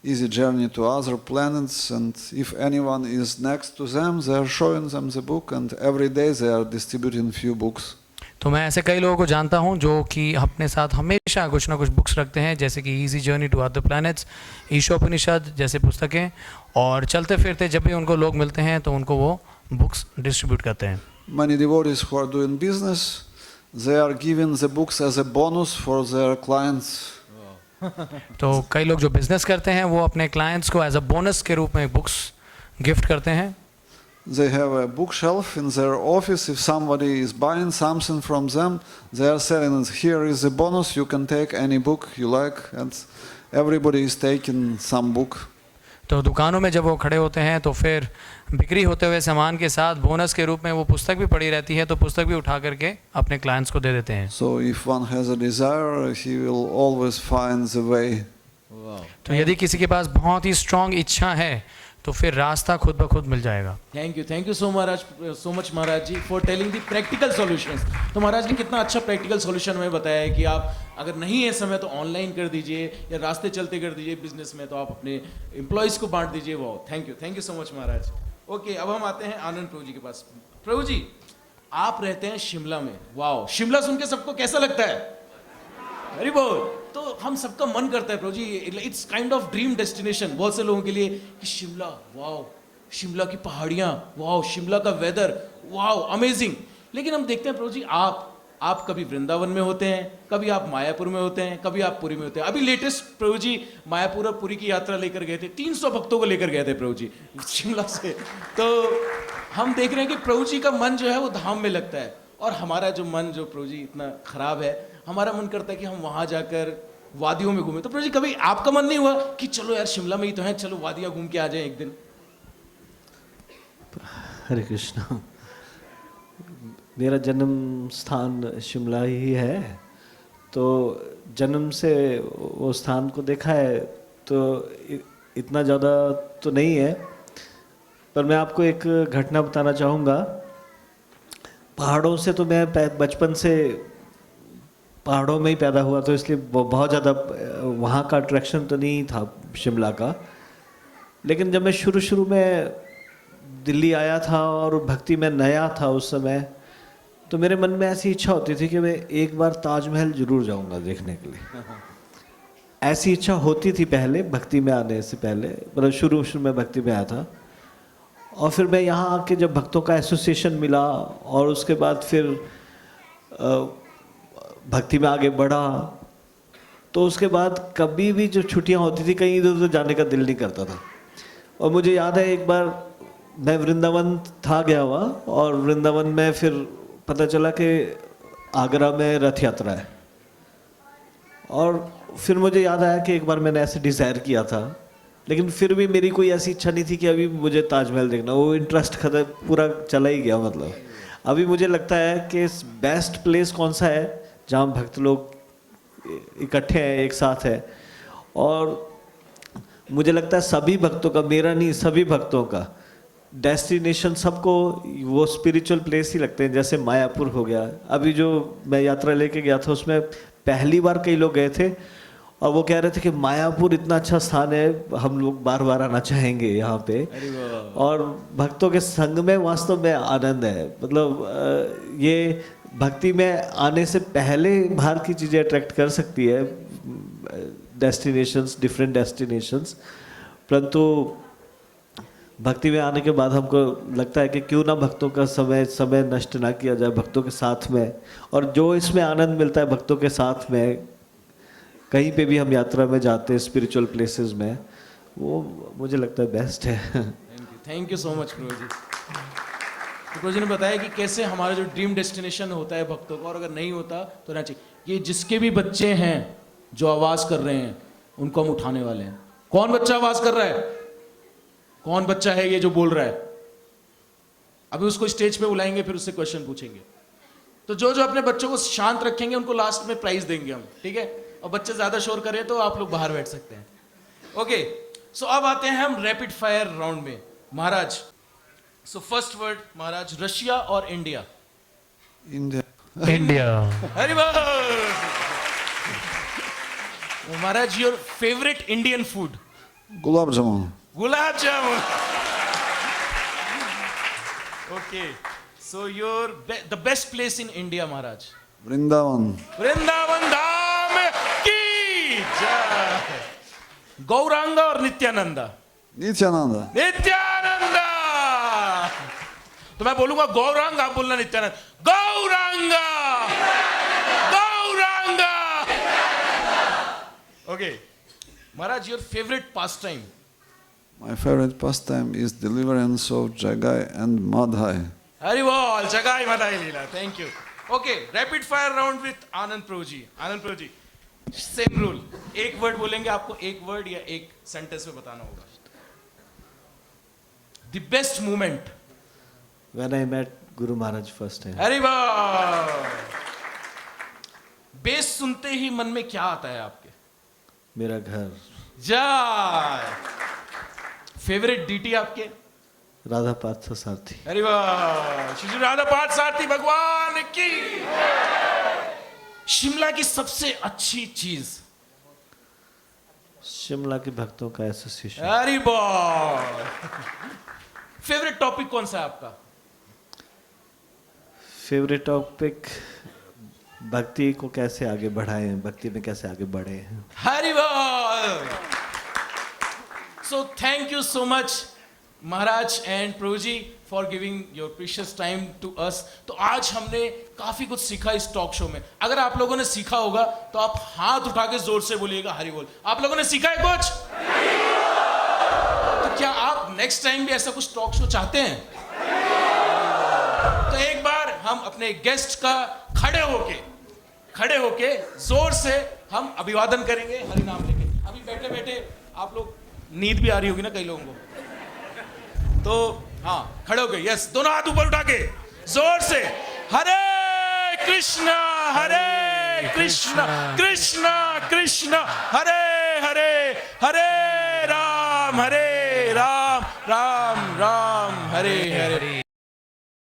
Easy Journey to Other Planets, and if anyone is next to them, they are showing them the book, and every day they are distributing few books. तो मैं ऐसे कई लोगों को जानता हूँ जो कि अपने साथ हमेशा कुछ ना कुछ बुक्स रखते हैं, जैसे कि easy journey to other planets, Ishopanishad जैसे पुस्तकें, और चलते फिरते जब भी उनको लोग मिलते हैं तो उनको वो बुक्स डिस्ट्रीब्यूट करते हैं. Many devotees who are doing business, they are giving the books as a bonus for their clients. तो कई लोग जो बिजनेस करते हैं वो अपने क्लाइंट्स को एज अ बोनस के रूप में बुक्स गिफ्ट करते हैं. They have a bookshelf in their office. If somebody is buying something from them, they are selling it. Here is a bonus. You can take any book you like, and everybody is taking some book. तो दुकानों में जब वो खड़े होते हैं तो फिर बिक्री होते हुए सामान के साथ बोनस के रूप में वो पुस्तक भी पड़ी रहती है, तो पुस्तक भी उठा करके अपने क्लाइंट्स को दे देते हैं. So if one has a desire, he will always find the way. वाह. तो यदि किसी के पास बहुत ही स्ट्रांग इच्छा है तो फिर रास्ता खुद ब खुद मिल जाएगा. Thank you so much Maharaj ji for telling the practical solutions. तो महाराज ने कितना अच्छा प्रैक्टिकल सॉल्यूशन हमें बताया है कि आप अगर नहीं है समय तो ऑनलाइन कर दीजिए या रास्ते चलते कर दीजिए, बिजनेस में तो आप अपने एम्प्लॉयज़ को बांट दीजिए. वाह, thank you so much Maharaj. Okay, अब हम आते हैं आनंद प्रभु जी के पास. प्रभु जी, आप रहते हैं शिमला में. वाह, शिमला सुन के सबको कैसा लगता है? वेरी बोल. तो हम सबका मन करता है Prabhu ji, it's kind of dream destination बहुत से लोगों के लिए कि शिमला, वाओ, शिमला की पहाड़ियाँ, वाओ, शिमला का वेदर, वाओ, अमेजिंग. लेकिन हम देखते हैं प्रभु जी, आप कभी वृंदावन में होते हैं, कभी आप मायापुर में होते हैं, कभी आप पुरी में होते हैं. अभी लेटेस्ट प्रभु जी मायापुर और पुरी की यात्रा लेकर गए थे, 300 भक्तों को लेकर गए थे प्रभु जी शिमला से. तो हम देख रहे हैं कि प्रभु जी का मन जो है वो धाम में लगता है, और हमारा जो मन जो प्रभु जी इतना खराब है, हमारा मन करता है कि हम वहाँ जाकर वादियों में घूमें. तो प्रभु जी, कभी आपका मन नहीं हुआ कि चलो यार शिमला में ही तो है, चलो वादियाँ घूम के आ जाएं एक दिन? हरे कृष्णा. मेरा जन्म स्थान शिमला ही है, तो जन्म से वो स्थान को देखा है, तो इतना ज़्यादा तो नहीं है. पर मैं आपको एक घटना बताना चाहूँगा. पहाड़ों से तो मैं बचपन से पहाड़ों में ही पैदा हुआ, तो इसलिए बहुत ज़्यादा वहाँ का अट्रैक्शन तो नहीं था शिमला का. लेकिन जब मैं शुरू में दिल्ली आया था और भक्ति में नया था उस समय, तो मेरे मन में ऐसी इच्छा होती थी कि मैं एक बार ताजमहल जरूर जाऊँगा देखने के लिए. ऐसी इच्छा होती थी पहले, भक्ति में आने से पहले, मतलब शुरू में भक्ति में आया था. और फिर मैं यहाँ आके जब भक्तों का एसोसिएशन मिला और उसके बाद फिर भक्ति में आगे बढ़ा, तो उसके बाद कभी भी जो छुट्टियाँ होती थी कहीं इधर उधर जाने का दिल नहीं करता था. और मुझे याद है एक बार मैं वृंदावन था गया हुआ, और वृंदावन में फिर पता चला कि आगरा में रथ यात्रा है. और फिर मुझे याद आया कि एक बार मैंने ऐसे डिज़ायर किया था, लेकिन फिर भी मेरी कोई ऐसी इच्छा नहीं थी कि अभी मुझे ताजमहल देखना. वो इंटरेस्ट खत्म, पूरा चला ही गया. मतलब अभी मुझे लगता है कि बेस्ट प्लेस कौन सा है जहाँ भक्त लोग इकट्ठे हैं, एक साथ है. और मुझे लगता है सभी भक्तों का, मेरा नहीं, सभी भक्तों का डेस्टिनेशन सबको वो स्पिरिचुअल प्लेस ही लगते हैं. जैसे मायापुर हो गया, अभी जो मैं यात्रा लेके गया था उसमें पहली बार कई लोग गए थे और वो कह रहे थे कि मायापुर इतना अच्छा स्थान है, हम लोग बार बार आना चाहेंगे यहाँ पे. और भक्तों के संग में वास्तव में आनंद है. मतलब ये भक्ति में आने से पहले बाहर की चीज़ें अट्रैक्ट कर सकती है, डेस्टिनेशंस, डिफरेंट डेस्टिनेशंस, परंतु भक्ति में आने के बाद हमको लगता है कि क्यों ना भक्तों का समय नष्ट ना किया जाए भक्तों के साथ में. और जो इसमें आनंद मिलता है भक्तों के साथ में, कहीं पे भी हम यात्रा में जाते हैं स्पिरिचुअल प्लेसेस में, वो मुझे लगता है बेस्ट है. Thank you so much Prabhu ji. तो प्रभु जी ने बताया कि कैसे हमारा जो ड्रीम डेस्टिनेशन होता है भक्तों का, और अगर नहीं होता तो ना चाहिए. ये जिसके भी बच्चे हैं जो आवाज़ कर रहे हैं उनको हम उठाने वाले हैं. कौन बच्चा आवाज़ कर रहा है? कौन बच्चा है ये जो बोल रहा है? अभी उसको स्टेज पे बुलाएंगे, फिर उससे क्वेश्चन पूछेंगे. तो जो जो अपने बच्चों को शांत रखेंगे उनको लास्ट में प्राइज देंगे हम, ठीक है? और बच्चे ज्यादा शोर करें तो आप लोग बाहर बैठ सकते हैं. ओके, सो अब आते हैं हम रैपिड फायर राउंड में. Maharaj, so first word Maharaj, Russia और India. India. India. Hari bol. Maharaj, your favourite Indian food. Gulab Jamun. Gulab jamun. Okay, so your the best place in India Maharaj. Vrindavan. Vrindavan Dham की जय. गौरांगा और नित्यानंदा. Nityananda. नित्यानंदा. तो मैं बोलूंगा गौरांग, आप बोलना Nityananda. Gauranga. Gauranga. Okay Maharaj, your favourite pastime. My favorite pastime is deliverance of Jagai and Madhai. Hari bol. Jagai Madhai lila. Thank you. Okay, rapid fire round with Anand Prabhu ji. Anand Prabhu ji, same rule. एक word बोलेंगे, आपको एक वर्ड या एक सेंटेंस में बताना होगा. The best moment. When I met Guru Maharaj first time. Hari बोल. बेस सुनते ही मन में क्या आता है आपके? मेरा घर. जय. फेवरेट डीटी आपके? राधा पार्थ सारथी. अरे वाह. श्री राधा पार्थ सारथी भगवान की. शिमला की सबसे अच्छी चीज? शिमला के भक्तों का एसोसिएशन. अरे वाह. फेवरेट टॉपिक कौन सा है आपका? फेवरेट टॉपिक भक्ति को कैसे आगे बढ़ाएं, भक्ति में कैसे आगे बढ़े. हरि बोल. So thank you so much Maharaj and Prabhu ji for giving your precious time to us. तो आज हमने काफी कुछ सीखा इस टॉक शो में. अगर आप लोगों ने सीखा होगा तो आप हाथ उठा के जोर से बोलिएगा हरि बोल. आप लोगों ने सीखा है कुछ? तो क्या आप नेक्स्ट टाइम भी ऐसा कुछ टॉक शो चाहते हैं? तो एक बार हम अपने गेस्ट का खड़े होके जोर से हम अभिवादन करेंगे हरि नाम लेके. अभी बैठे बैठे आप लोग, नींद भी आ रही होगी ना कई लोगों को, तो हाँ खड़े हो गए. यस, दोनों हाथ ऊपर उठा के जोर से हरे कृष्णा कृष्णा कृष्णा हरे हरे, हरे राम राम राम हरे हरे.